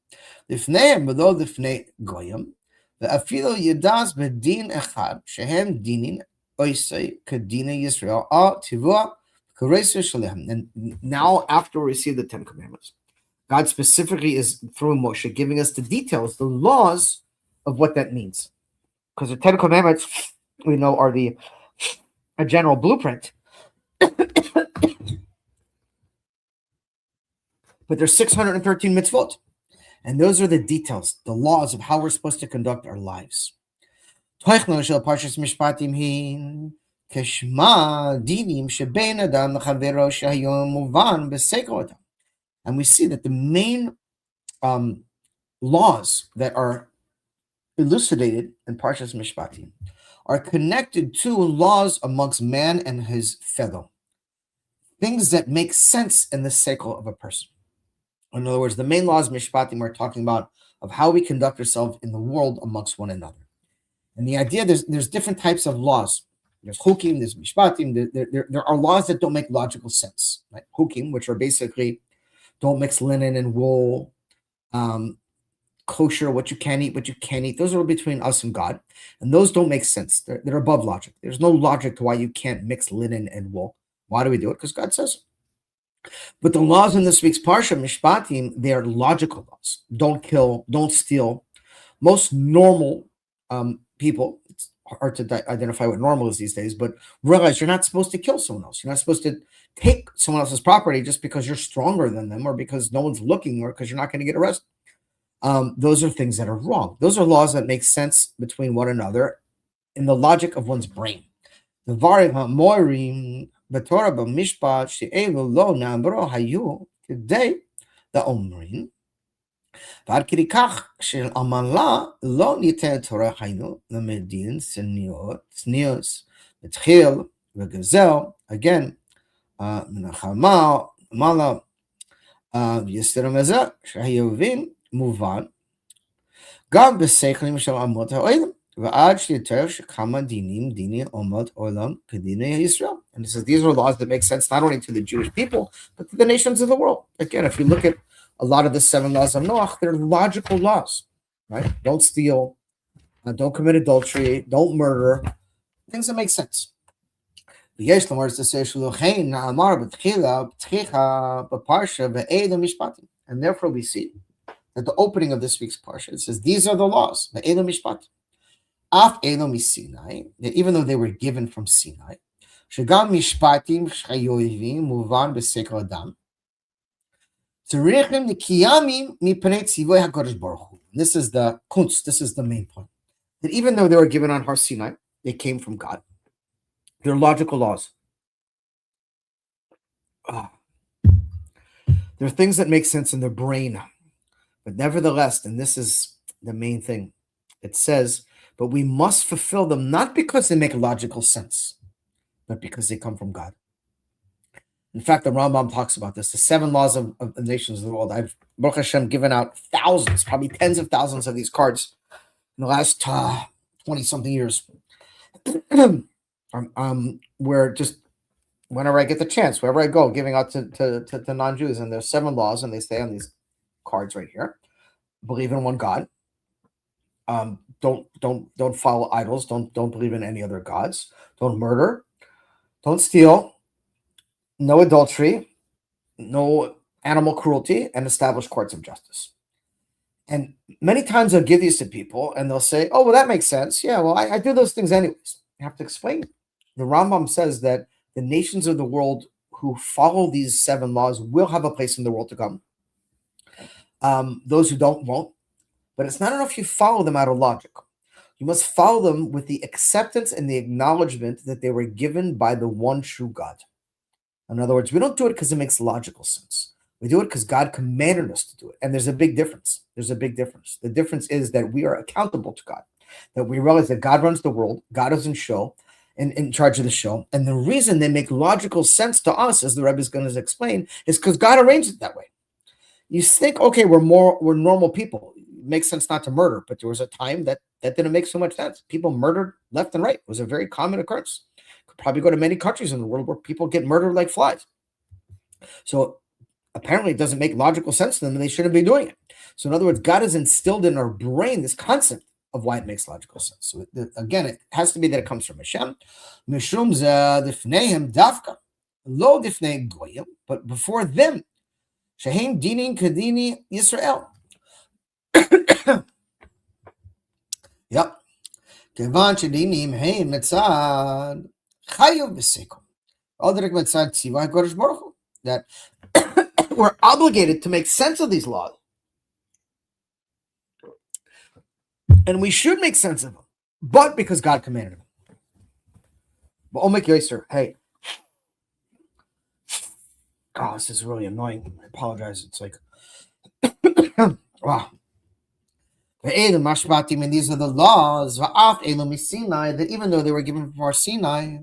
Lifneim below Lifnei Goyim, Ve'afilo Yedas Bedin Echad, Shehem Dinin Oisei Kadina Yisrael Al Tivua Karesu Shalem. And now, after we receive the 10 Commandments, God specifically is through Moshe giving us the details, the laws of what that means. Because the 10 Commandments, we know, are a general blueprint. But there's 613 mitzvot. And those are the details, the laws of how we're supposed to conduct our lives. And we see that the main laws that are elucidated in Parshas Mishpatim are connected to laws amongst man and his fellow. Things that make sense in the seichel of a person. In other words, the main laws of Mishpatim are talking about of how we conduct ourselves in the world amongst one another. And the idea, there's different types of laws. There's Hukim, there's Mishpatim. There are laws that don't make logical sense. Right? Hukim, which are basically don't mix linen and wool, kosher, what you can eat, what you can't eat. Those are between us and God. And those don't make sense. They're above logic. There's no logic to why you can't mix linen and wool. Why do we do it? Because God says so. But the laws in this week's Parsha, Mishpatim, they are logical laws. Don't kill, don't steal. Most normal people, it's hard to identify what normal is these days, but realize you're not supposed to kill someone else. You're not supposed to take someone else's property just because you're stronger than them or because no one's looking or because you're not going to get arrested. Those are things that are wrong. Those are laws that make sense between one another in the logic of one's brain. The Varim HaMorim B'Torah b'Mishpat she'elu lo na'amro hayu today the Omrim v'ad kedi kach shel amala lo niten Torah haynu lemedin tznios v'tchil v'gazel again menachama mala v'yester mezeh shehayovin muvan gam b'seichlim shel amot ha'olam. And it says these are laws that make sense not only to the Jewish people, but to the nations of the world. Again, if you look at a lot of the 7 laws of Noach, they're logical laws, right? Don't steal, don't commit adultery, don't murder, things that make sense. And therefore we see at the opening of this week's Parsha, it says, these are the laws, Af Elom Sinai, that even though they were given from Sinai, Shagam Mishpatim Chayoivim Muvan B'Sekel Adam, Tzarichem Nikiyamim Mipnei Tzivoy HaKadosh Baruch Hu. This is the kunst. This is the main point. That even though they were given on Har Sinai, they came from God. They're logical laws. They're things that make sense in their brain. But nevertheless, and this is the main thing, it says, but we must fulfill them not because they make logical sense, but because they come from God. In fact, the Rambam talks about this, the 7 laws of the nations of the world. I've, Baruch Hashem, given out thousands, probably tens of thousands of these cards in the last 20-something years. Where just whenever I get the chance, wherever I go, giving out to non-Jews, and there's 7 laws, and they stay on these cards right here. Believe in one God. Don't follow idols. Don't believe in any other gods. Don't murder. Don't steal. No adultery. No animal cruelty, and establish courts of justice. And many times I'll give these to people, and they'll say, "Oh, well, that makes sense. Yeah, well, I do those things anyways." You have to explain. The Rambam says that the nations of the world who follow these 7 laws will have a place in the world to come. Those who don't won't. But it's not enough you follow them out of logic. You must follow them with the acceptance and the acknowledgement that they were given by the one true God. In other words, we don't do it because it makes logical sense. We do it because God commanded us to do it. And there's a big difference. There's a big difference. The difference is that we are accountable to God, that we realize that God runs the world. God is in charge of the show. And the reason they make logical sense to us, as the Rebbe is going to explain, is because God arranged it that way. You think, okay, we're normal people. It makes sense not to murder, but there was a time that didn't make so much sense. People murdered left and right. It was a very common occurrence. Could probably go to many countries in the world where people get murdered like flies. So apparently it doesn't make logical sense to them, and they shouldn't be doing it. So in other words, God has instilled in our brain this concept of why it makes logical sense. So again, it has to be that it comes from Hashem. Mishum difneihem dafka, lo difnei goyim, but before them, shehem dinin kadini Yisrael. Yep. Kevan shedinim hein mitzad chayav b'sekum. Aldrich mitzad tzivah HaKadosh Baruch Hu. That we're obligated to make sense of these laws. And we should make sense of them, but because God commanded them. But Omek Yoser, hey. Oh, this is really annoying. I apologize. It's like, wow. And these are the laws that even though they were given from our Sinai,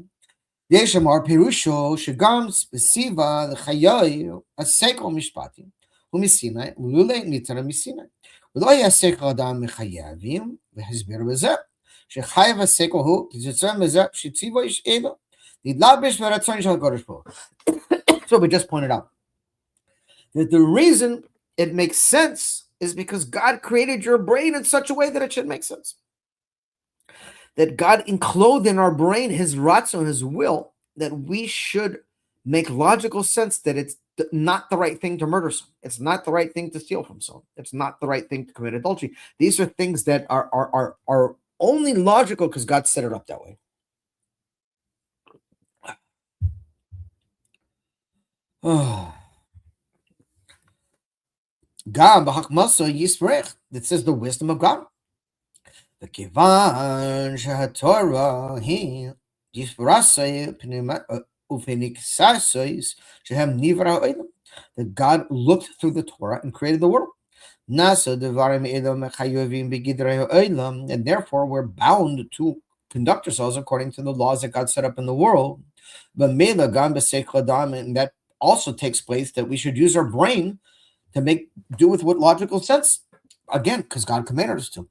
Yeshamar Perusho, Shagam, Siva, the Chayoy, a Seko Mishpatim, Umisinai, Lule Nitara Misinai. ולא יעסק האדם מחייבים, והסביר בזה, שחייב הסקו הוא, תזצר מזה, שציבו איש אלו, נדלבש ברצון של הקודש ברוך הוא. So we just pointed out that the reason it makes sense is because God created your brain in such a way that it should make sense. That God enclosed in our brain his ratzon, his will, that we should make logical sense that it's not the right thing to murder someone. It's not the right thing to steal from someone. It's not the right thing to commit adultery. These are things that are only logical because God set it up that way. God, that says the wisdom of God. The kivan shahatorah he yisbrasay that God looked through the Torah and created the world. And therefore we're bound to conduct ourselves according to the laws that God set up in the world. And that also takes place that we should use our brain to do with what logical sense. Again, because God commanded us to.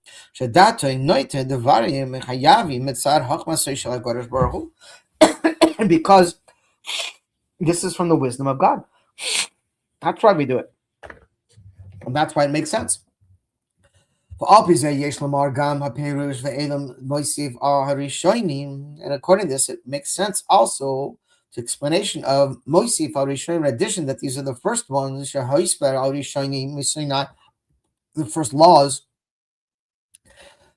And because this is from the wisdom of God. That's why we do it. And that's why it makes sense. And according to this, it makes sense also to explanation of Mosif al-Rishonim, in addition that these are the first ones, the first laws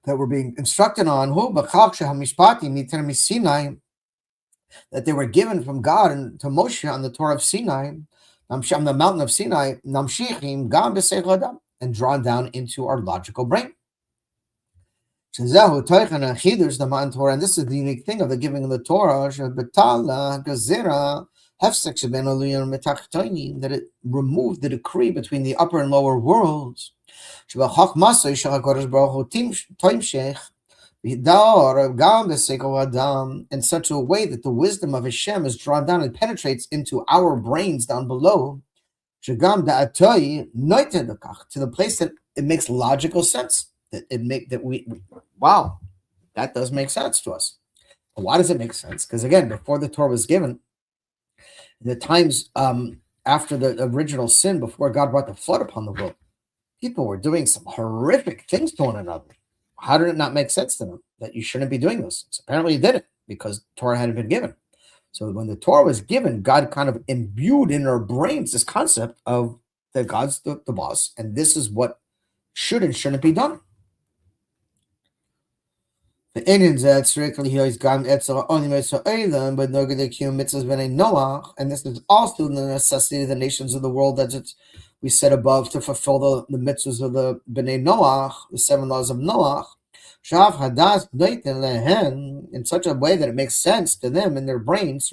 that were being instructed on, that they were given from God and to Moshe on the Torah of Sinai, on the mountain of Sinai, and drawn down into our logical brain. Shazahu Toichan Chidush the Matan Torah, and this is the unique thing of the giving of the Torah. Shabbatala Gazira Hefsek Sheben Aliyah Metachtoini, that it removed the decree between the upper and lower worlds. Shabachach Masay Shalakodesh Baruch Hu Toimshech in such a way that the wisdom of Hashem is drawn down and penetrates into our brains down below, to the place that it makes logical sense. Wow, that does make sense to us. Why does it make sense? Because again, before the Torah was given, the times after the original sin, before God brought the flood upon the world, people were doing some horrific things to one another. How did it not make sense to them that you shouldn't be doing those things? Apparently it didn't, because Torah hadn't been given. So when the Torah was given, God kind of imbued in our brains this concept of that God's the boss, and this is what should and shouldn't be done. The Indians strictly here is God only but no good mitzvahs b'nei Noach, and this is also the necessity of the nations of the world, that we said above, to fulfill the mitzvahs of the b'nei Noach, the 7 laws of Noach, shav hadas doiten lehen, in such a way that it makes sense to them in their brains.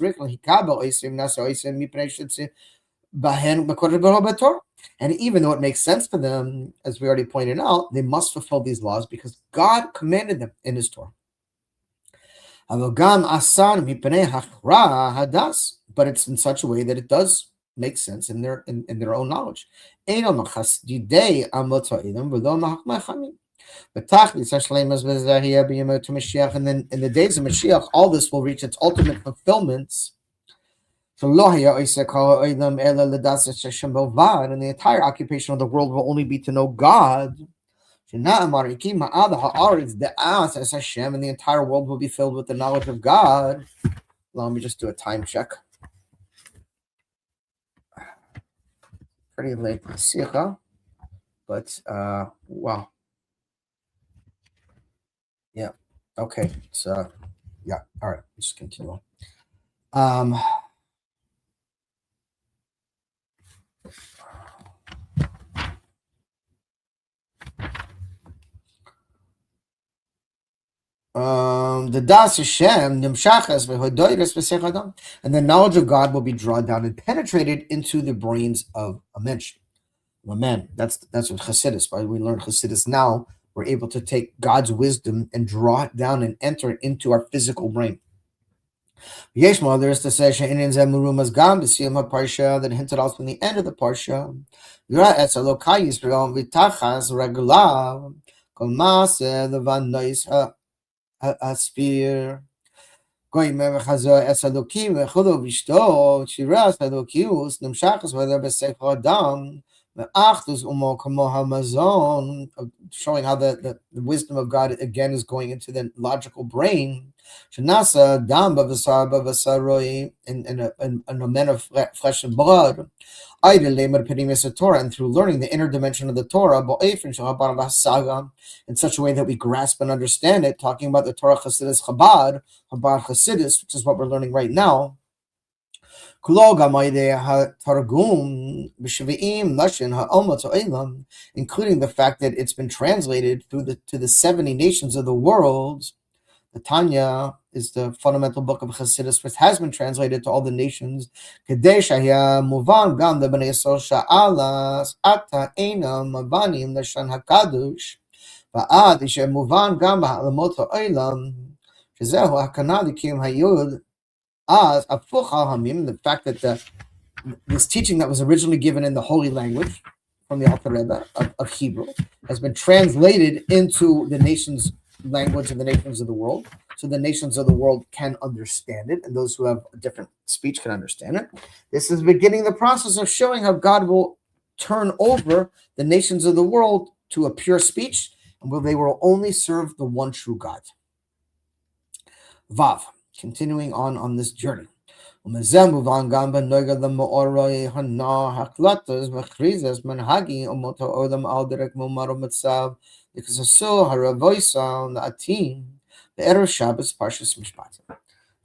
And even though it makes sense to them, as we already pointed out, they must fulfill these laws because God commanded them in His Torah. But it's in such a way that it does make sense in their own knowledge. And in the days of Mashiach, all this will reach its ultimate fulfillments. And the entire occupation of the world will only be to know God. And the entire world will be filled with the knowledge of God. Let me just do a time check. Pretty late, but wow. Yeah. Okay. So yeah. All right. Let's continue on. The Das Hashem Nimshachas v'hodoyres v'sechadam, and the knowledge of God will be drawn down and penetrated into the brains of a mensch, a man. That's what Chassidus. By we learn Chassidus now, we're able to take God's wisdom and draw it down and enter it into our physical brain. Yeshma, there is to say she'inin zeh murumas gam b'siyam haparsha, that hinted also in the end of the parsha. Yira etz Elokai Yisrael v'tachas regulav kol maaseh levan nois aspir. Going mevachazo etz Elokim v'chudo v'shto shiras Elokius nimshachas v'eder b'sefer adam me'achdus umo kamo hamazon, showing how the wisdom of God again is going into the logical brain. Shanasa dam b'vasar in a man of flesh and blood. And through learning the inner dimension of the Torah, in such a way that we grasp and understand it, talking about the Torah Chassidus Chabad, Chabad Chassidus, which is what we're learning right now. Including the fact that it's been translated to the 70 nations of the world. The Tanya is the fundamental book of Chassidus, which has been translated to all the nations. The fact that this teaching that was originally given in the holy language from the Alter Rebbe of Hebrew has been translated into the nations' language of the nations of the world, so the nations of the world can understand it, and those who have a different speech can understand it. This is beginning the process of showing how God will turn over the nations of the world to a pure speech, and where they will only serve the one true God. Vav, continuing on this journey. Because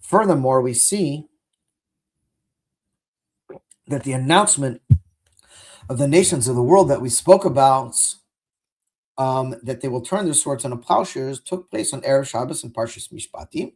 furthermore, we see that the announcement of the nations of the world that we spoke about, that they will turn their swords into plowshares, took place on Erev Shabbos and Parshas Mishpatim.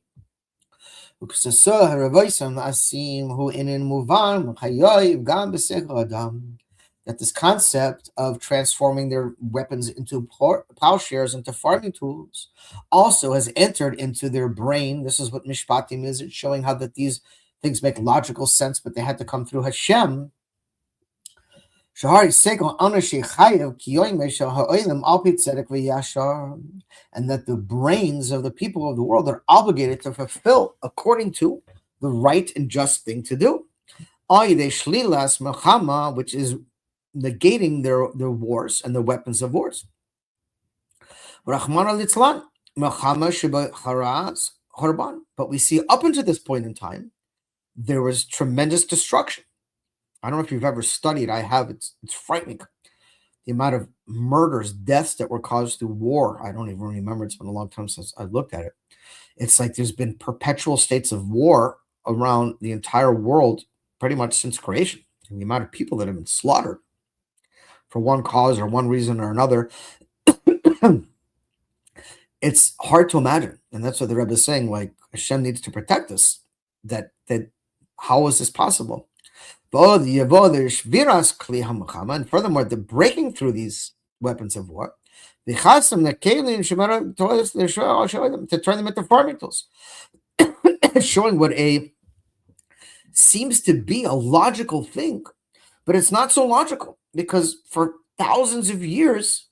That this concept of transforming their weapons into plowshares, into farming tools, also has entered into their brain. This is what Mishpatim is. It's showing how that these things make logical sense, but they had to come through Hashem. And that the brains of the people of the world are obligated to fulfill according to the right and just thing to do. Which is negating their wars and the weapons of wars. But we see up until this point in time, there was tremendous destruction. I don't know if you've ever studied. I have. It's frightening. The amount of murders, deaths that were caused through war. I don't even remember. It's been a long time since I looked at it. It's like there's been perpetual states of war around the entire world pretty much since creation. And the amount of people that have been slaughtered for one cause or one reason or another, it's hard to imagine. And that's what the Rebbe is saying, like Hashem needs to protect us. That how is this possible? And furthermore, the breaking through these weapons of war, to turn them into farming tools, showing what seems to be a logical thing, but it's not so logical, because for thousands of years,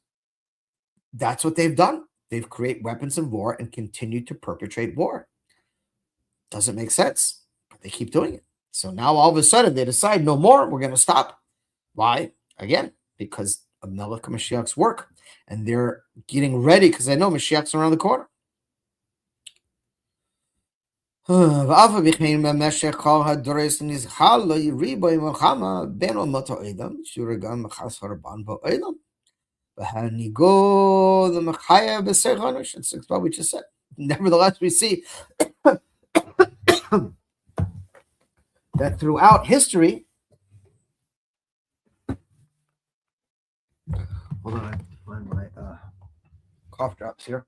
that's what they've done. They've created weapons of war and continue to perpetrate war. Doesn't make sense, but they keep doing it. So now all of a sudden they decide no more, we're going to stop. Why? Again, because of Melech Mashiach's work. And they're getting ready because they know Mashiach's around the corner. It's what we just said. Nevertheless, we see that throughout history, hold on, I have to find my cough drops here.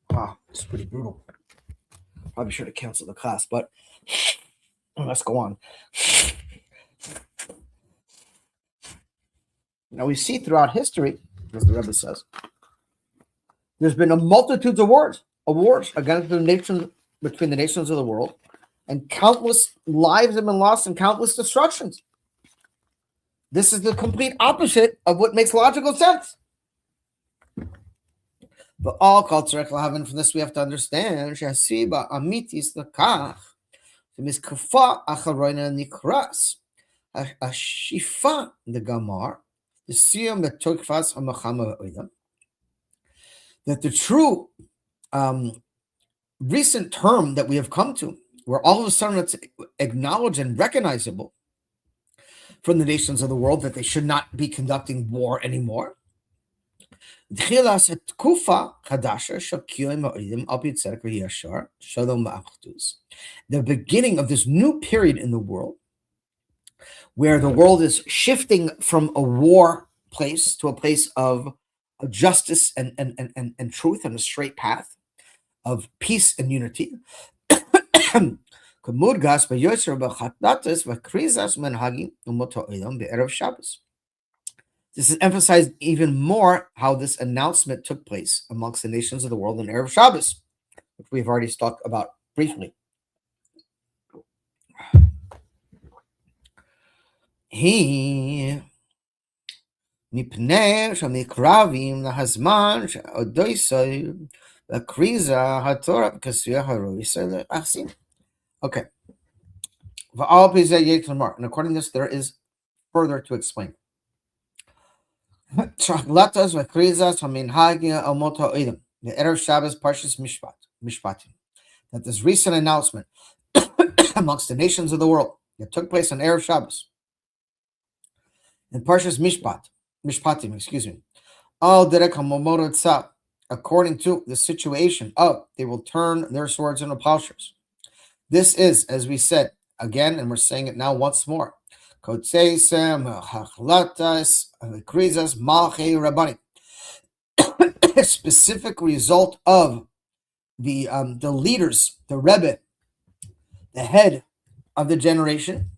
Wow, it's pretty brutal. Probably should have canceled the class, but let's go on. Now we see throughout history, as the Rebbe says, there's been a multitude of wars against the nations, between the nations of the world, and countless lives have been lost and countless destructions. This is the complete opposite of what makes logical sense. But all culture from this we have to understand Shasiba Amitis Lakach, the Miskafa Acharona Nikras, Ashifa the Gamar, the Siyam the Tokfas Amachama Oidam. That the true recent term that we have come to, where all of a sudden it's acknowledged and recognizable from the nations of the world that they should not be conducting war anymore. The beginning of this new period in the world, where the world is shifting from a war place to a place of justice and truth and a straight path of peace and unity. This is emphasized even more how this announcement took place amongst the nations of the world in Erev Shabbos, which we've already talked about briefly. He מפני שמקרבים להזמן שעודויסוי והקריזה התורה וכסויה הרויסוי לאחסין. Okay. And according to this, there is further to explain. The Erev Shabbos Parshas Mishpatim, that this recent announcement amongst the nations of the world that took place on Erev Shabbos in Parshas Mishpatim, according to the situation of they will turn their swords into plowshares. This is, as we said again, and we're saying it now once more, a specific result of the leaders, the Rebbe, the head of the generation.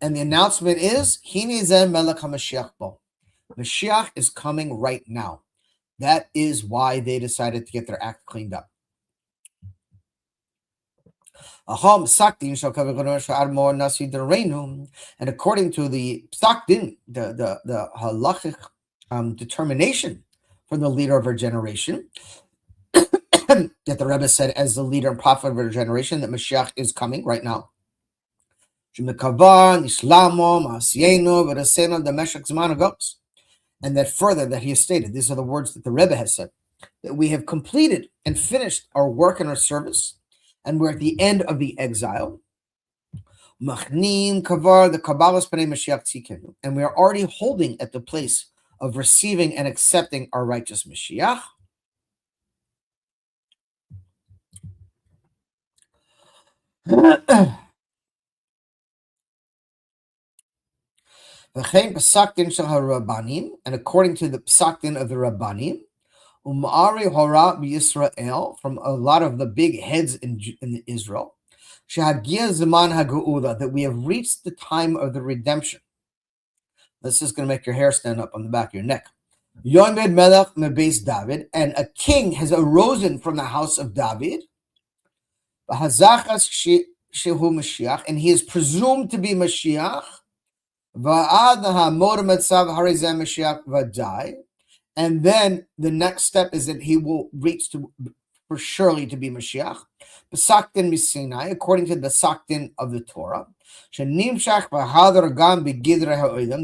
And the announcement is, Mashiach is coming right now. That is why they decided to get their act cleaned up. And according to the Psak-Din, the halachic determination from the leader of our generation, that the Rebbe said as the leader and prophet of our generation, that Mashiach is coming right now. And that further, that he has stated, these are the words that the Rebbe has said, that we have completed and finished our work and our service, and we're at the end of the exile. And we are already holding at the place of receiving and accepting our righteous Mashiach. And according to the Psak-Din of the Rabbanim, from a lot of the big heads in Israel, that we have reached the time of the redemption. This is going to make your hair stand up on the back of your neck. David, and a king has arisen from the house of David, and he is presumed to be Mashiach. And then the next step is that he will reach to for surely to be Mashiach. B'saktin misinai, according to the Saktin of the Torah, that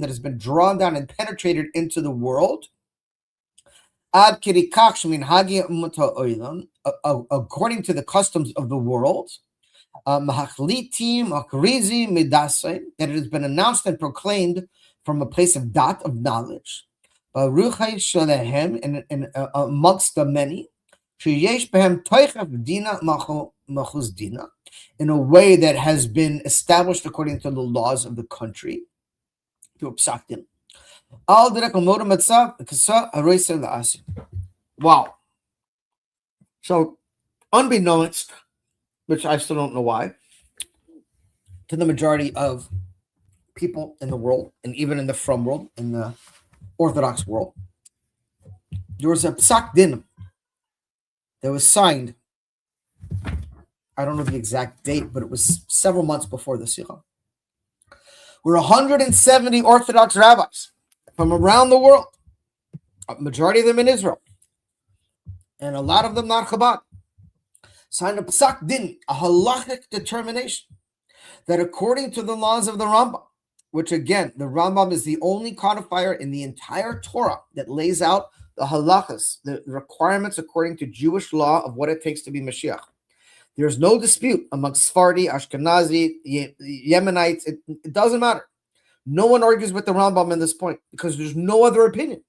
has been drawn down and penetrated into the world. According to the customs of the world, that it has been announced and proclaimed from a place of dat, of knowledge, and amongst the many, in a way that has been established according to the laws of the country, through Psak-Din. Wow. So, unbeknownst, which I still don't know why, to the majority of people in the world, and even in the Frum world, in the Orthodox world, there was a Psak-Din that was signed. I don't know the exact date, but it was several months before the Sikha, where 170 Orthodox rabbis from around the world, a majority of them in Israel, and a lot of them not Chabad, signed a Psak-Din, a halachic determination, that according to the laws of the Rambam, which again, the Rambam is the only codifier in the entire Torah that lays out the halachas, the requirements according to Jewish law of what it takes to be Mashiach. There's no dispute amongst Sephardi, Ashkenazi, Yemenites. It doesn't matter. No one argues with the Rambam in this point because there's no other opinion.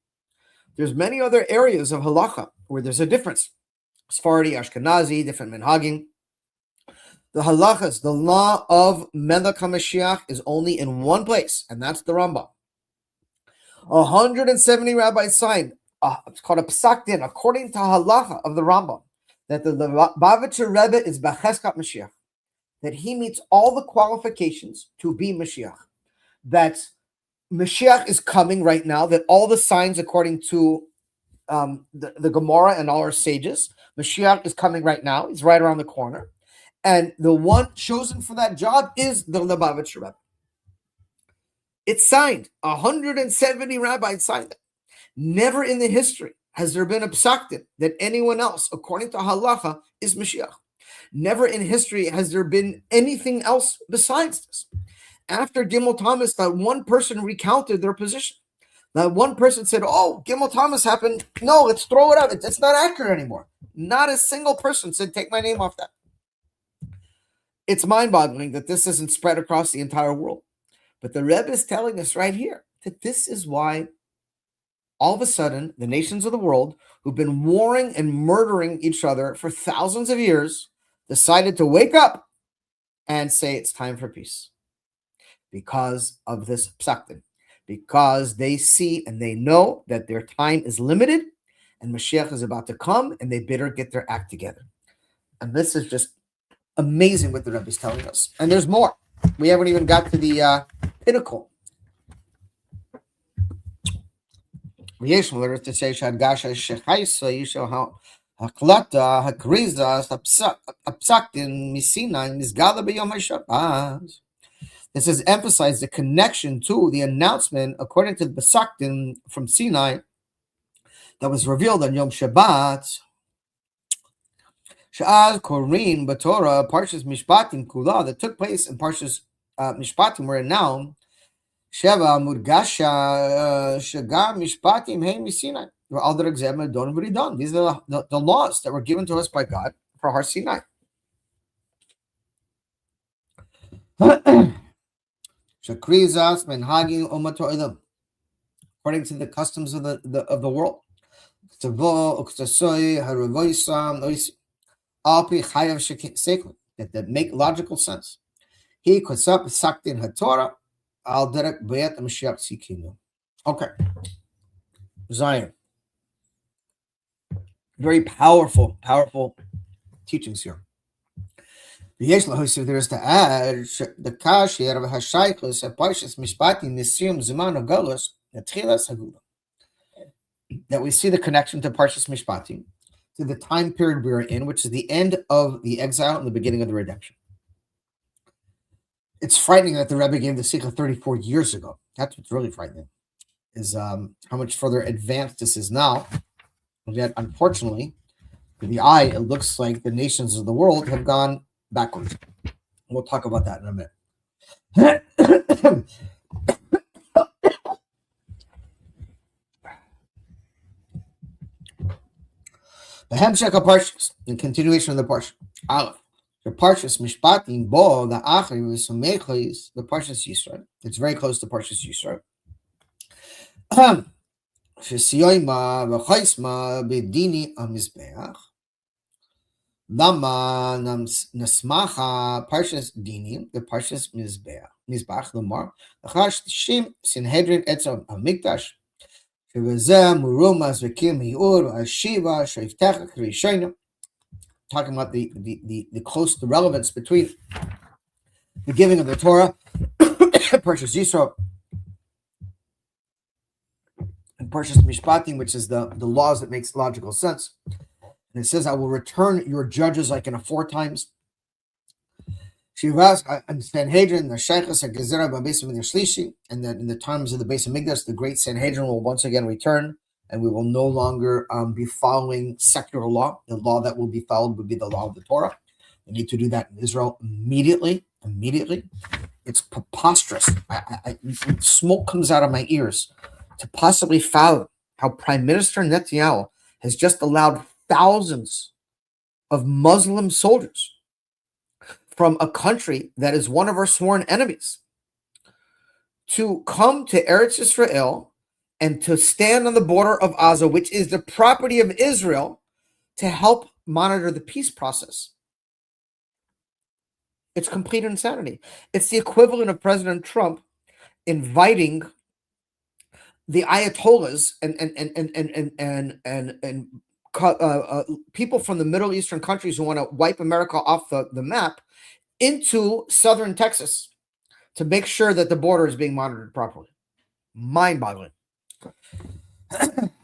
There's many other areas of halacha where there's a difference. Sephardi, Ashkenazi, different minhagim. The halachas, the law of Melech HaMashiach, is only in one place, and that's the Rambam. 170 rabbis signed. It's called a Psak-Din, according to halacha of the Rambam, that the Lubavitcher Rebbe is B'cheskat Mashiach, that he meets all the qualifications to be Mashiach, that Mashiach is coming right now, that all the signs according to the Gemara and all our sages, Mashiach is coming right now. He's right around the corner. And the one chosen for that job is the Lubavitcher Rebbe. It's signed. 170 rabbis signed it. Never in the history has there been a Psak-Din that anyone else, according to halacha, is Mashiach. Never in history has there been anything else besides this. After Gimel Thomas, that one person recounted their position. That one person said, oh, Gimel Thomas happened. No, let's throw it out. It's not accurate anymore. Not a single person said, take my name off that. It's mind-boggling that this isn't spread across the entire world. But the Rebbe is telling us right here that this is why all of a sudden the nations of the world, who've been warring and murdering each other for thousands of years, decided to wake up and say it's time for peace because of this psak, because they see and they know that their time is limited and Mashiach is about to come and they better get their act together. And this is just amazing what the Rebbe is telling us. And there's more. We haven't even got to the pinnacle. ויש מלא תצא שהדגשה שחייסה ישו ההקלטה, הקריזה, הפסקתין מסיני נסגלה ביום השבת. This is emphasized the connection to the announcement according to the Pesachim from Sinai that was revealed on Yom Shabbat. Sha'az Korin B'Torah Parshas Mishpatim Kula that took place in Parshas Mishpatim were now Sheva Mudgasha Shagar Mishpatim Hey Misinai. All that examined done already done. These are the laws that were given to us by God for Har Sinai. Shakrizas Menhagim Umato Elam, according to the customs of the world. That make logical sense. He could up Saktin Hatorah al Derek Bayat Mashiach Sikinu. Okay. Zion. Very powerful teachings here. There is to add the Kashi of Hashaikus and Parshas Mishpatim Nisim Zuman of Galus, the Tchilas Hagula. That we see the connection to Parshas Mishpatim, to the time period we are in, which is the end of the exile and the beginning of the redemption. It's frightening that the Rebbe gave the Sikha 34 years ago. That's what's really frightening, is how much further advanced this is now. And yet, unfortunately, to the eye, it looks like the nations of the world have gone backwards. We'll talk about that in a minute. The Hemshech Parshas, in continuation of the Parsha. Aleph. The Parshas Mishpatim Bo, the Achri, the Parshas Yisrael. It's very close to Parshas Yisrael. Shesiyoima v'chaisma bedini amizbeach. Lama nasmacha Parshas Dini, the Parshas Mizbeach, the Mar. The Chash Shim Sinhedrin Etzon Amikdash. Talking about the close, the relevance between the giving of the Torah, Parshas Yisro, and Parshas Mishpatim, which is the laws that makes logical sense. And it says, I will return your judges like in aforetimes. Shivas and Sanhedrin, the Sheikhs and Gezerah Beis Hamikdash, and that in the times of the Beis Hamikdash, the great Sanhedrin will once again return, and we will no longer be following secular law. The law that will be followed would be the law of the Torah. We need to do that in Israel immediately. It's preposterous. Smoke comes out of my ears to possibly fathom how Prime Minister Netanyahu has just allowed thousands of Muslim soldiers from a country that is one of our sworn enemies to come to Eretz Israel and to stand on the border of Gaza, which is the property of Israel, to help monitor the peace process. It's complete insanity. It's the equivalent of President Trump inviting the Ayatollahs and people from the Middle Eastern countries who want to wipe America off the map into southern Texas to make sure that the border is being monitored properly. Mind-boggling.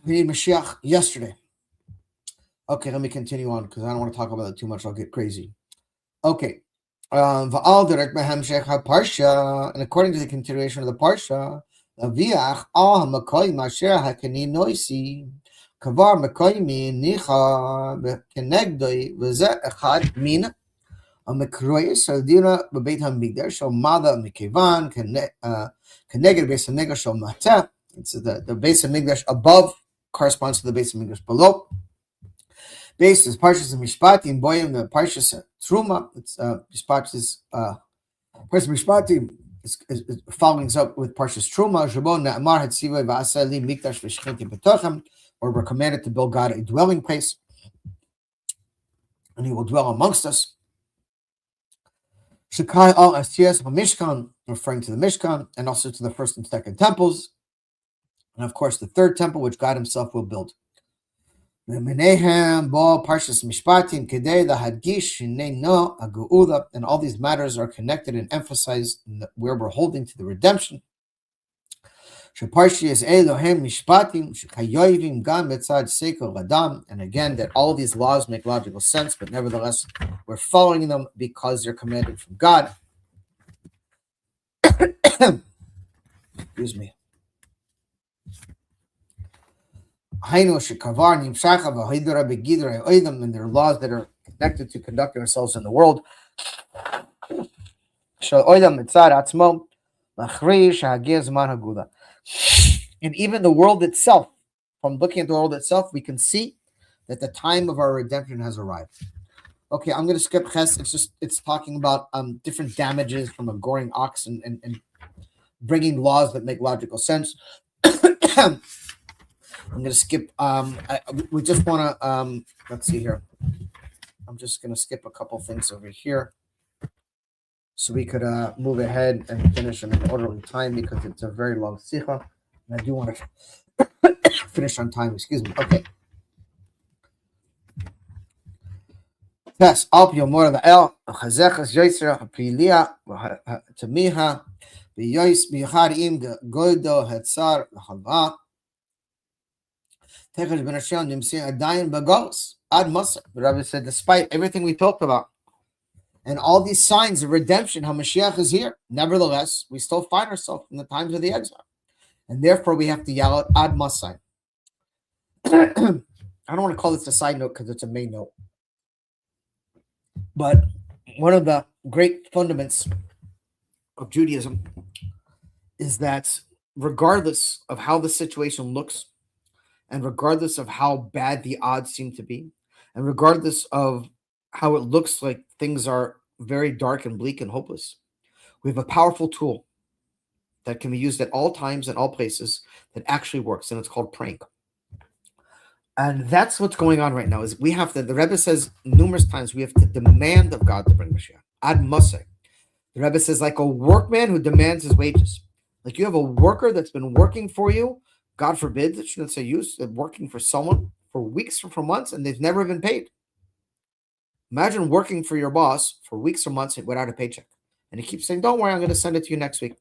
We need Mashiach yesterday. Okay, let me continue on because I don't want to talk about it too much. I'll get crazy. Okay. And according to the continuation of the Parsha, Kavar Mekoimi Nicha Kenegdoi Veze Echad Min Amekrois Aldina Bebeit HaMikdash Shal Mada Mikevan Keneged Beis HaMikdash Shal Mateh. It's the Beis HaMikdash above corresponds to the Beis HaMikdash below. Based is Parshas Mishpatim Boyim, the Parshas Truma. It's Parshas Mishpatim is following up with Parshas Truma. Jabon Na'amar Hatzivay Va'asali Mikdash V'Shechinti B'Tochem. Or we're commanded to build God a dwelling place, and He will dwell amongst us. Shekai al Asiyas Mishkan, referring to the Mishkan, and also to the first and second temples, and of course the third temple, which God Himself will build. And all these matters are connected and emphasized where we're holding to the redemption. And again, that all of these laws make logical sense, but nevertheless, we're following them because they're commanded from God. Excuse me. And there are laws that are connected to conducting ourselves in the world. And even the world itself, from looking at the world itself, we can see that the time of our redemption has arrived. Okay, I'm going to skip Ches. It's talking about different damages from a goring ox and bringing laws that make logical sense. I'm going to skip. We just want to, let's see here. I'm just going to skip a couple things over here so we could move ahead and finish in an orderly time because it's a very long sikha. And I do want to finish on time. Excuse me. Okay. Yes, Al Yomor La'el, Chazechas Yosra, Pilia, Tamiha, Biyois, Biharim, Godo, Hetzar, Hava, Techash Ben Hashem, Nimsi, Adayin, Bagos, Ad Masa. The Rabbi said, despite everything we talked about and all these signs of redemption, how Mashiach is here, nevertheless, we still find ourselves in the times of the exile. And therefore, we have to yell out Ad Masa. I don't want to call this a side note because it's a main note. But one of the great fundaments of Judaism is that regardless of how the situation looks, and regardless of how bad the odds seem to be, and regardless of how it looks like things are very dark and bleak and hopeless, we have a powerful tool that can be used at all times and all places that actually works, and it's called praying. And that's what's going on right now. Is we have to. The Rebbe says numerous times we have to demand of God to bring Mashiach. Ad Maseh. The Rebbe says like a workman who demands his wages. Like you have a worker that's been working for you. God forbid that shouldn't say you working for someone for weeks or for months and they've never been paid. Imagine working for your boss for weeks or months without a paycheck, and he keeps saying, "Don't worry, I'm going to send it to you next week,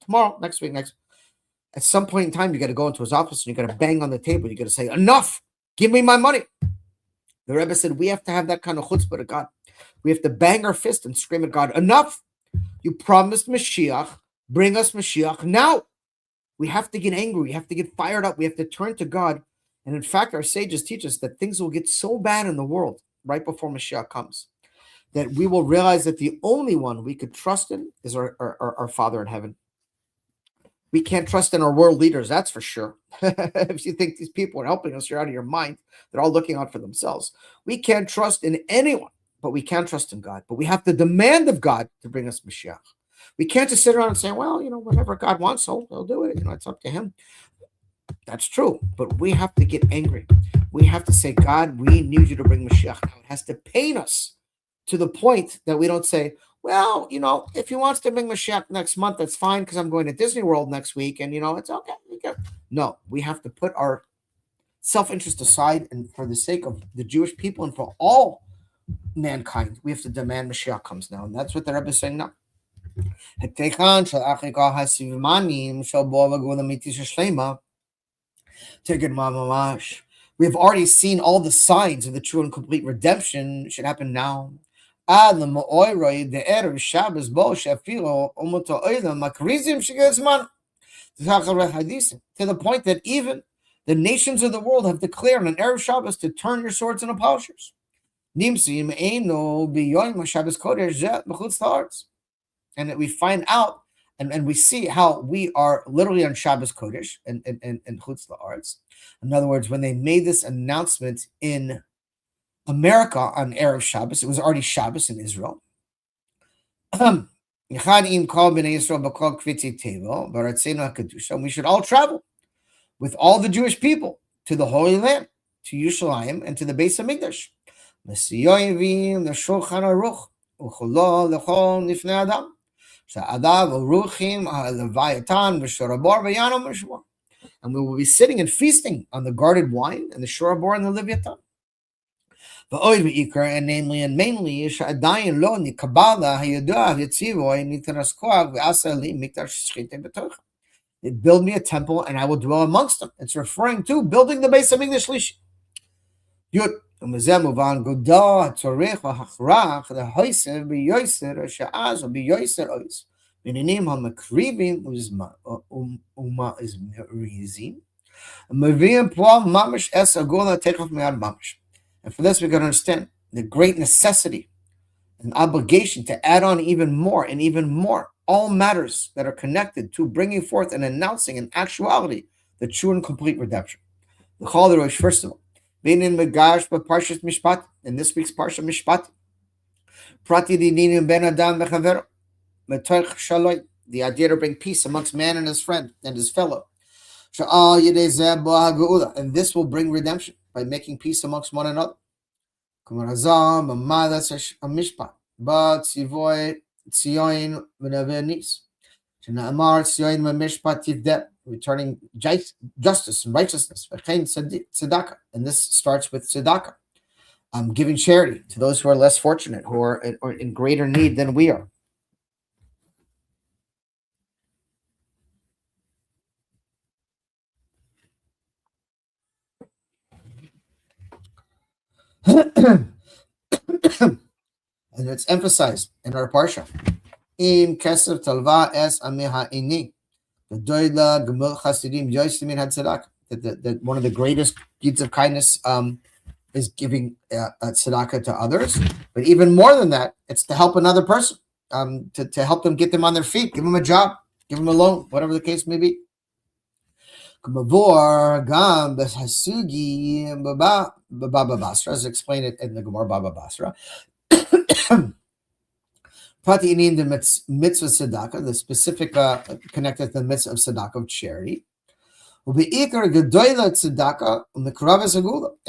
tomorrow, next week, next." At some point in time, you got to go into his office and you got to bang on the table. You got to say, "Enough! Give me my money." The Rebbe said we have to have that kind of chutzpah to God. We have to bang our fist and scream at God, "Enough! You promised Mashiach. Bring us Mashiach now." We have to get angry. We have to get fired up. We have to turn to God. And in fact, our sages teach us that things will get so bad in the world right before Mashiach comes that we will realize that the only one we could trust in is our Father in heaven. We can't trust in our world leaders, that's for sure. If you think these people are helping us, you're out of your mind. They're all looking out for themselves. We can't trust in anyone, but we can trust in God. But we have to demand of God to bring us Mashiach. We can't just sit around and say, well, whatever God wants, he'll do it. It's up to him. That's true. But we have to get angry. We have to say, God, we need you to bring Mashiach now. It has to pain us to the point that we don't say, well, if he wants to bring Mashiach next month, that's fine because I'm going to Disney World next week and, it's okay. No, we have to put our self-interest aside and for the sake of the Jewish people and for all mankind, we have to demand Mashiach comes now. And that's what the Rebbe is saying now. We have already seen all the signs of the true and complete redemption. It should happen now. To the point that even the nations of the world have declared on Erev Shabbos to turn your swords into plowshares. And that we find out and we see how we are literally on Shabbos Kodesh and Chutz La'aretz. In other words, when they made this announcement in America on Erev Shabbos, it was already Shabbos in Israel. And we should all travel with all the Jewish people to the Holy Land, to Yerushalayim, and to the Beis Hamikdash. And we will be sitting and feasting on the guarded wine and the shorabor and the Leviathan. And namely and mainly, build me a temple and I will dwell amongst them. It's referring to building the base of English Lish. Yud. ומזה מובן גודל הצורך וההכרח להויסר ביוסר שאז וביוסר אויס. בעניינים המקריבים ומזמריזים, ומביאים פועל ממש אס הגולה תכף מיד ממש. And for this we can understand the great necessity and obligation to add on even more and even more all matters that are connected to bringing forth and announcing in actuality the true and complete redemption. The Chol Rosh, first of all, being in Megash but Parshas Mishpat, in this week's Parsha Mishpat, Prati Dinim Ben Adam Bechaver, Metoch Shaloi, the idea to bring peace amongst man and his friend and his fellow. And this will bring redemption by making peace amongst one another. But Tzion Menavenis. Returning justice and righteousness. And this starts with tzedakah, giving charity to those who are less fortunate, who are in greater need than we are. And it's emphasized in our parsha. Im kesef talva es ameha ini. That one of the greatest deeds of kindness is giving tzedakah to others. But even more than that, it's to help another person, to help them, get them on their feet, give them a job, give them a loan, whatever the case may be. As explained it in the Gemara Baba Basra. Prati in the mitzvah tzedakah, the specific connected to the mitzvah of tzedakah, of charity. And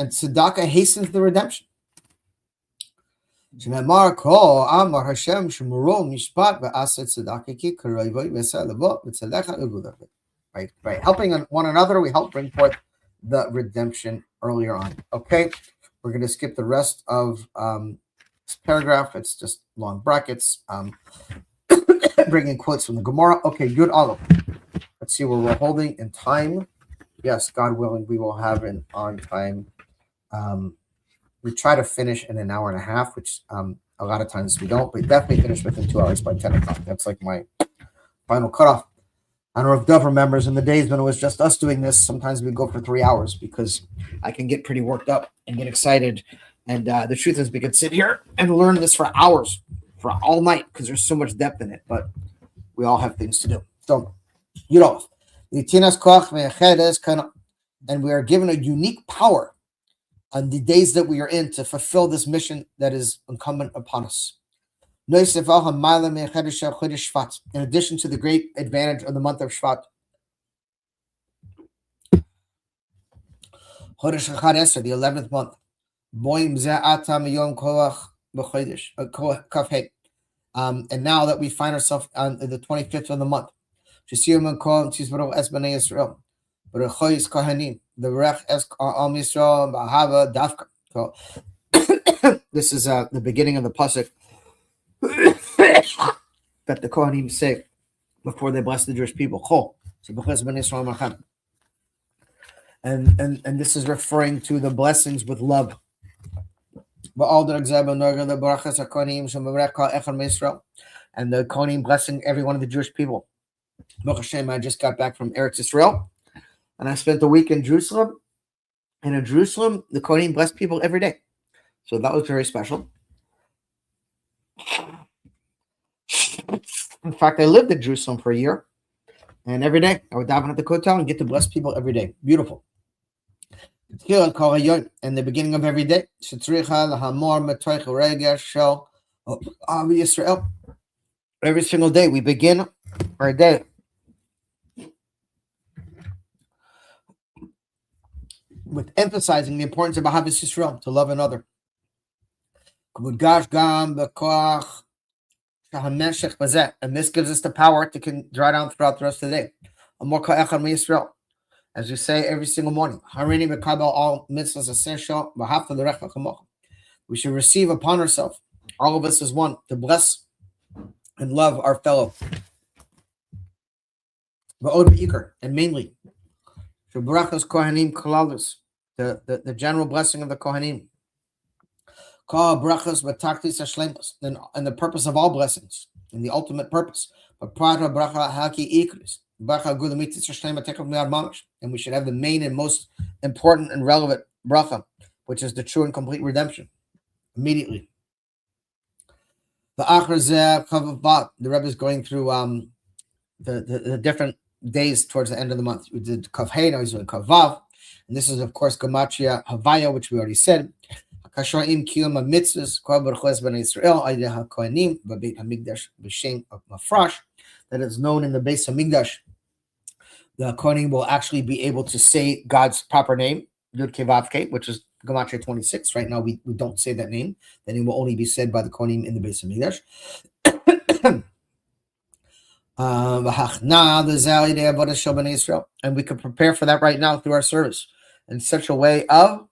tzedakah hastens the redemption. By helping one another, we help bring forth the redemption earlier on. Okay, we're going to skip the rest of this paragraph. It's just long brackets. Bringing quotes from the Gemara. Okay, good. Olive. Let's see where we're holding in time. Yes, God willing, we will have an on time. We try to finish in an hour and a half, which a lot of times we don't. We definitely finish within 2 hours by 10 o'clock. That's like my final cutoff. I don't know if Dov remembers in the days when it was just us doing this, sometimes we go for 3 hours because I can get pretty worked up and get excited. And the truth is we could sit here and learn this for hours, for all night, because there's so much depth in it. But we all have things to do. So, and we are given a unique power on the days that we are in to fulfill this mission that is incumbent upon us. In addition to the great advantage of the month of Shvat. The 11th month. And now that we find ourselves on the 25th of the month. This is the beginning of the pasuk that the Kohanim say before they bless the Jewish people. And this is referring to the blessings with love. And the Kohanim blessing every one of the Jewish people. I just got back from Eretz Israel, and I spent a week in Jerusalem. And in Jerusalem, the Kohanim blessed people every day. So that was very special. In fact, I lived in Jerusalem for a year, and every day I would daven at the kotel and get to bless people every day. Beautiful. And the beginning of every day, every single day we begin our day with emphasizing the importance of Ahavas Yisrael, to love another. And this gives us the power to draw down throughout the rest of the day. As we say every single morning, all mitzvahs essential. We should receive upon ourselves, all of us as one, to bless and love our fellow. And mainly, the general blessing of the Kohanim. And the purpose of all blessings, and the ultimate purpose. And we should have the main and most important and relevant bracha, which is the true and complete redemption, immediately. The Rebbe is going through the different days towards the end of the month. We did Kav Hey, now he's doing Kav Vav, and this is of course Gematria Havaya, which we already said. Kashaim Kiyum Mitzvahs Kol Berchos Ben Yisrael Aydeh HaKohanim B'Beit HaMikdash B'Shem of Mafrash, that is known in the Beis HaMikdash. The Kohanim will actually be able to say God's proper name, Yud Kei Vav Kei, which is Gematria 26. Right now we don't say that name. The name will only be said by the Kohanim in the Beis HaMikdash. And we can prepare for that right now through our service in such a way of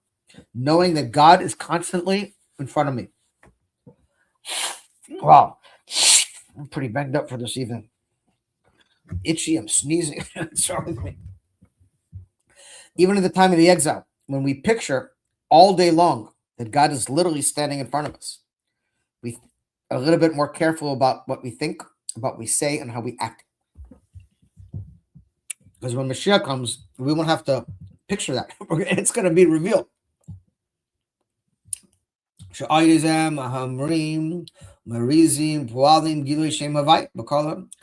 knowing that God is constantly in front of me. Wow, I'm pretty banged up for this evening. Itchy, I'm sneezing. What's wrong with me? Even at the time of the exile, when we picture all day long that God is literally standing in front of us, we are a little bit more careful about what we think, about what we say, and how we act. Because when Mashiach comes, we won't have to picture that. It's going to be revealed. And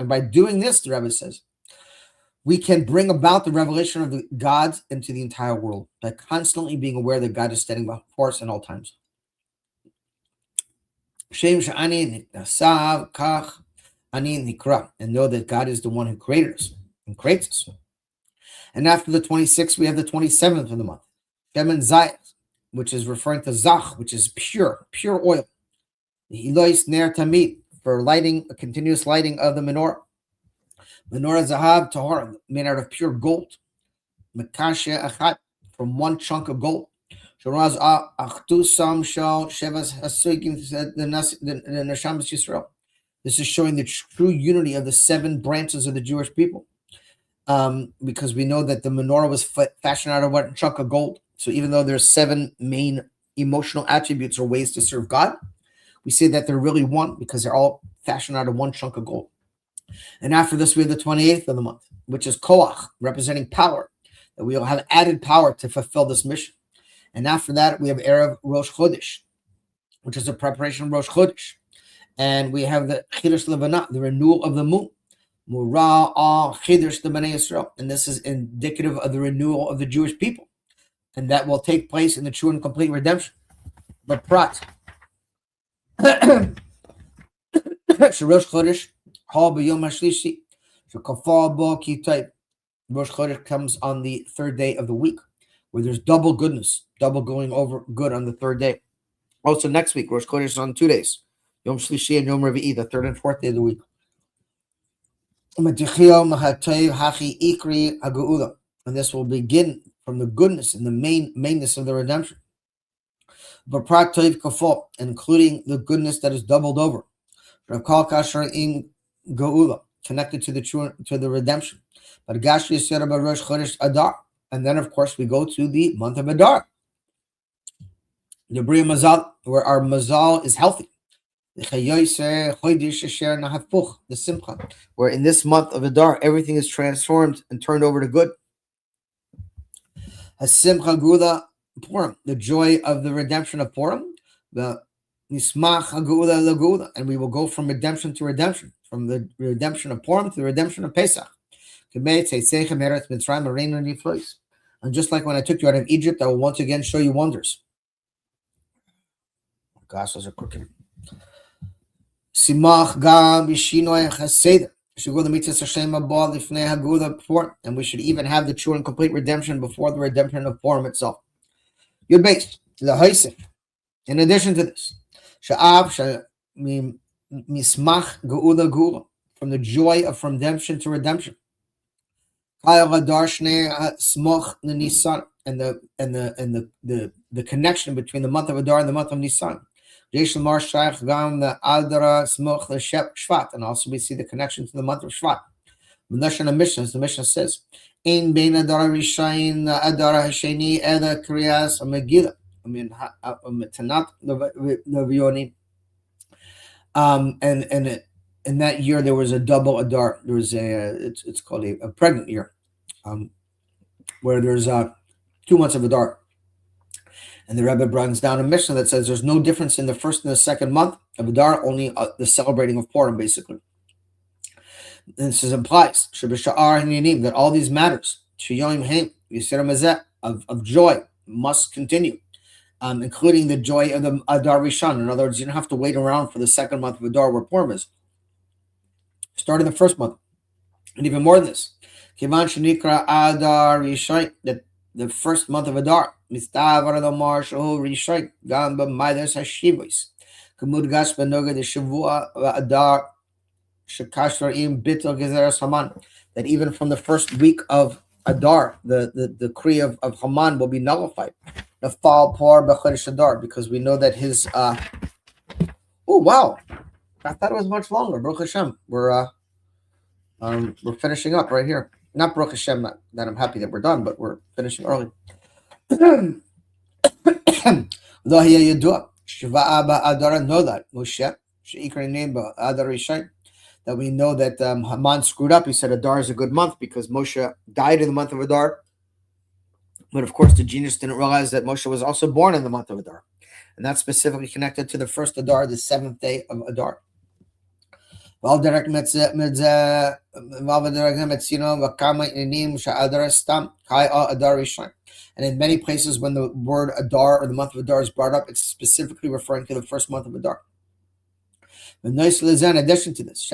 by doing this, the Rebbe says, we can bring about the revelation of the God into the entire world by constantly being aware that God is standing before us in all times. And know that God is the one who created us and creates us. And after the 26th, we have the 27th of the month, Shemen Zayat, which is referring to Zach, which is pure oil. The Elois Ner Tamid, for lighting, a continuous lighting of the menorah. Menorah Zahav Tahor, made out of pure gold. Mekashe Achat, from one chunk of gold. Shoraz Achtusam Shal Shevas Hasugim, the Neshamas Yisrael. This is showing the true unity of the 7 branches of the Jewish people. Because we know that the menorah was fashioned out of one chunk of gold. So even though there's 7 main emotional attributes or ways to serve God, we say that they're really one because they're all fashioned out of one chunk of gold. And after this, we have the 28th of the month, which is Koach, representing power, that we will have added power to fulfill this mission. And after that, we have Erev Rosh Chodesh, which is a preparation of Rosh Chodesh. And we have the Chidush Levanah, the renewal of the moon. Murah al Chidush the Bnei Yisrael. And this is indicative of the renewal of the Jewish people. And that will take place in the true and complete redemption. But Prat. Rosh Chodesh, Hal B'Yom HaShlishi, Shekafal Bo Kitayv. Rosh Chodesh comes on the 3rd day of the week, where there's double goodness, double going over good on the 3rd day. Also next week, Rosh Chodesh is on 2 days, Yom Shlishi and Yom Revi'i, the 3rd and 4th day of the week. And this will begin from the goodness and the mainness of the redemption. B'prat Toiv Kafol, including the goodness that is doubled over. Rakal Kasher in Geula, connected to the redemption. But Gashi Yisera Rosh Chodesh Adar. And then, of course, we go to the month of Adar. The Bria Mazal, where our Mazal is healthy. The Simcha, where in this month of Adar, everything is transformed and turned over to good. Simcha Gula Purim, the joy of the redemption of Purim. The Nismach Gula Lagula, and we will go from redemption to redemption, from the redemption of Purim to the redemption of Pesach. And just like when I took you out of Egypt, I will once again show you wonders. Glasses are crooked. Simach gam b'shinoi chaseder. Should go to mitzvah Hashem abal lifnei hagula Purim, and we should even have the true and complete redemption before the redemption of Purim itself. You're based the Haisif. In addition to this, sha'av mismach geula geula, from the joy of redemption to redemption. And the connection between the month of Adar and the month of Nisan. And also we see the connection to the month of Shvat. The Mishnah says, "In bein Adar Rishayin Adar Hasheni Ela Kriyas Megillah." I mean, Tanat Levioni. And in that year there was a double Adar. There was it's called a pregnant year, where there's 2 months of Adar. And the Rebbe brings down a Mishnah that says there's no difference in the first and the second month of Adar, only the celebrating of Purim, basically. And this implies that all these matters of joy must continue, including the joy of the Adar Rishon. In other words, you don't have to wait around for the second month of Adar where Purim is. Start in the first month. And even more than this, Kivan Shanikra Adar Rishon, that the first month of Adar, Mistavar the Marshal Rishon, Gamba Midas Hashivos, Kamud Gash Benoga the Shavua Adar. That even from the first week of Adar, the decree of Haman will be nullified. The fall poor b'chodesh Adar, because we know that his oh wow, I thought it was much longer. Baruch Hashem, we're finishing up right here. Not Baruch Hashem, that I'm happy that we're done, but we're finishing early. That we know that Haman screwed up. He said Adar is a good month because Moshe died in the month of Adar. But of course, the genius didn't realize that Moshe was also born in the month of Adar. And that's specifically connected to the first Adar, the 7th day of Adar. And in many places, when the word Adar or the month of Adar is brought up, it's specifically referring to the first month of Adar. In addition to this,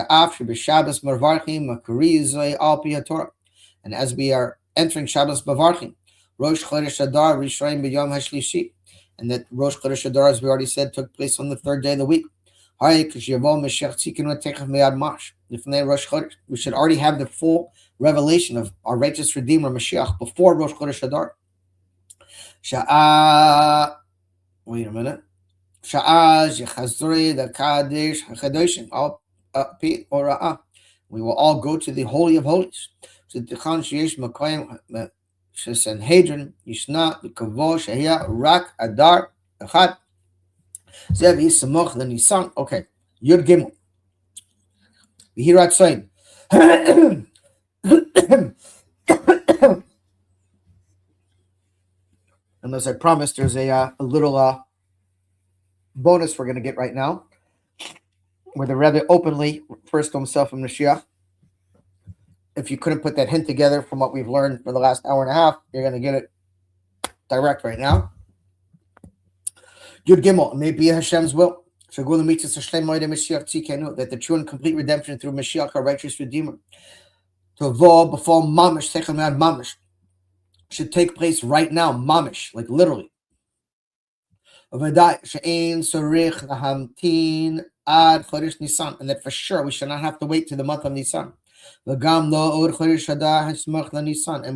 and as we are entering Shabbos Bavarchim, Rosh Chodesh Adar Rishayim B'Yom HaShlishi, and that Rosh Chodesh Adar, as we already said, took place on the 3rd day of the week. We should already have the full revelation of our righteous Redeemer Mashiach before Rosh Chodesh Adar. Wait a minute. We will all go to the Holy of Holies. Sanhedrin, Yishna, Kavo, Shahia, Rak, Adar, Echad, Zevi, Samoch, the Nisan. Okay, Yud Gimel. Vihirat Sain. And as I promised, there's a little bonus we're going to get right now, where the Rebbe openly refers to himself in Mashiach. If you couldn't put that hint together from what we've learned for the last hour and a half, you're going to get it direct right now. Yud Gimel, may be Hashem's will. That the true and complete redemption through Mashiach, our righteous Redeemer, to evolve before Mamish, Techamad Mamish, should take place right now, Mamish, like literally. And that for sure we should not have to wait to the month of Nisan. And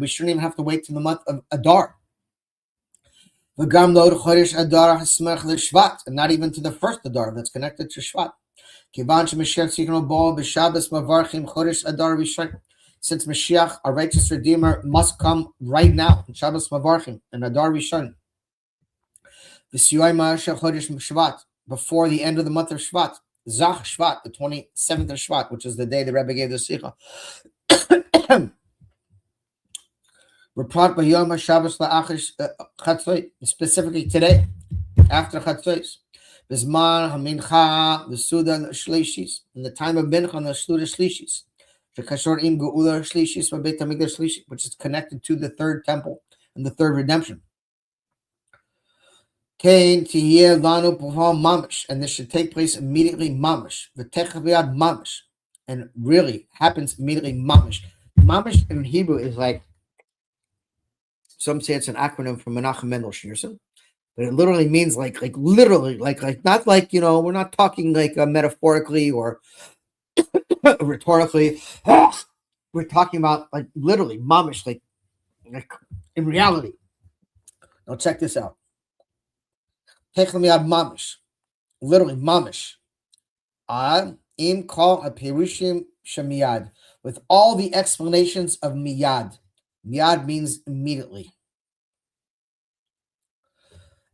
we shouldn't even have to wait to the month of Adar. And not even to the first Adar that's connected to Shvat. Since Mashiach, our righteous Redeemer, must come right now in Shabbos Mavarchim and Adar Rishon. Before the end of the month of Shvat, Zach Shvat, the 27th of Shvat, which is the day the Rebbe gave the Sikha. Specifically today, after Chatzos, Bisman Hamincha, the Suda Shlishis, in the time of Mincha and the Suda Shlishis, which is connected to the 3rd temple and the 3rd redemption. And this should take place immediately, mamish. Mamish, and really happens immediately, mamish. Mamish in Hebrew is like, some say it's an acronym for Menachem Mendel Schneerson. but it literally means like literally, like not like, we're not talking like metaphorically or rhetorically. We're talking about like literally, mamish, like in reality. Now check this out. Techlamiyad mamish, literally mamish. Ad im kol apirushim shemiyad, with all the explanations of miyad. Miyad means immediately.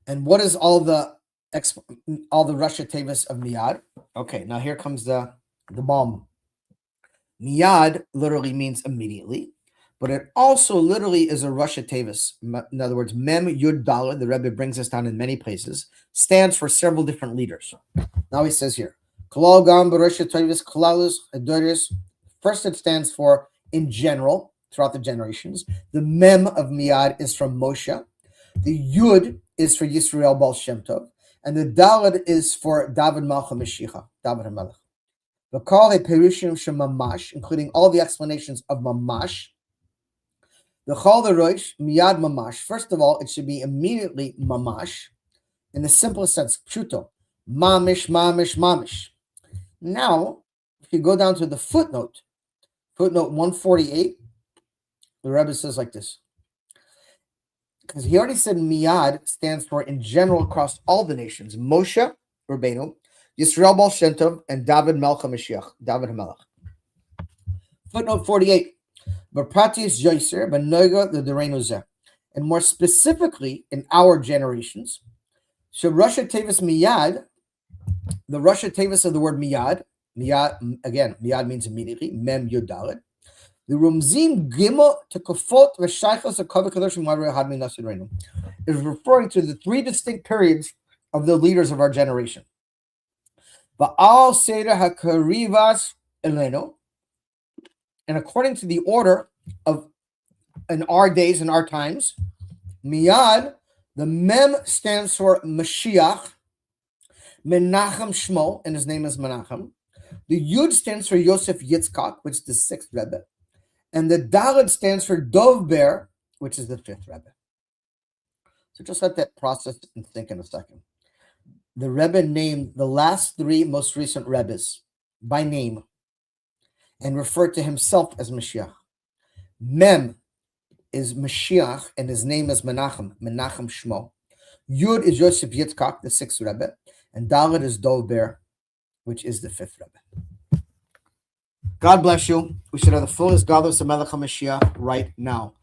And what is all the Russia Tavis of miyad? Okay, now here comes the bomb. Miyad literally means immediately, but it also literally is a Russia Tavis. In other words, Mem Yud Daled, the Rebbe brings us down in many places, stands for several different leaders. Now he says here, Kalal Gam Russia Tavis Kalalus Adoris. First, it stands for in general throughout the generations. The Mem of Miyad is from Moshe. The Yud is for Yisrael Baal Shem Tov, and the Daled is for David Malcha Mashiach, David HaMelech. The call a perushim shemamash, including all the explanations of mamash. The chal the roish miyad mamash. First of all, it should be immediately mamash, in the simplest sense, pshuto, mamish, mamish, mamish. Now, if you go down to the footnote 148, the Rebbe says like this, because he already said miyad stands for in general across all the nations. Moshe Rabbeinu, Yisrael Baal Shem Tov, and David Melcha Mashiach, David HaMelech. Footnote 48. B'pratis Yoser, b'noga the Dereinu Zeh. And more specifically, in our generations, so Russia Tavis Miyad, the Russia Tavis of the word Miyad, again, Miyad means immediately, Mem Yud Daled. The Rumzim Gimel Tekofot V'Shaychos HaKavah Kadosh U'Marei Had Min Nasid Reinu is referring to the three distinct periods of the leaders of our generation. Ba'al Seder HaKarivas Eleno, and according to the order of in our days and our times, Miyad, the Mem stands for Mashiach, Menachem Shmo, and his name is Menachem. The Yud stands for Yosef Yitzchak, which is the sixth Rebbe. And the Daled stands for Dov Ber, which is the fifth Rebbe. So just let that process and think in a second. The Rebbe named the last three most recent Rebbes by name and referred to himself as Mashiach. Mem is Mashiach, and his name is Menachem Shmo. Yud is Yosef Yitzchak, the sixth Rebbe, and Daled is Dov Ber, which is the fifth Rebbe. God bless you. We should have the fullest godless of Melech HaMashiach right now.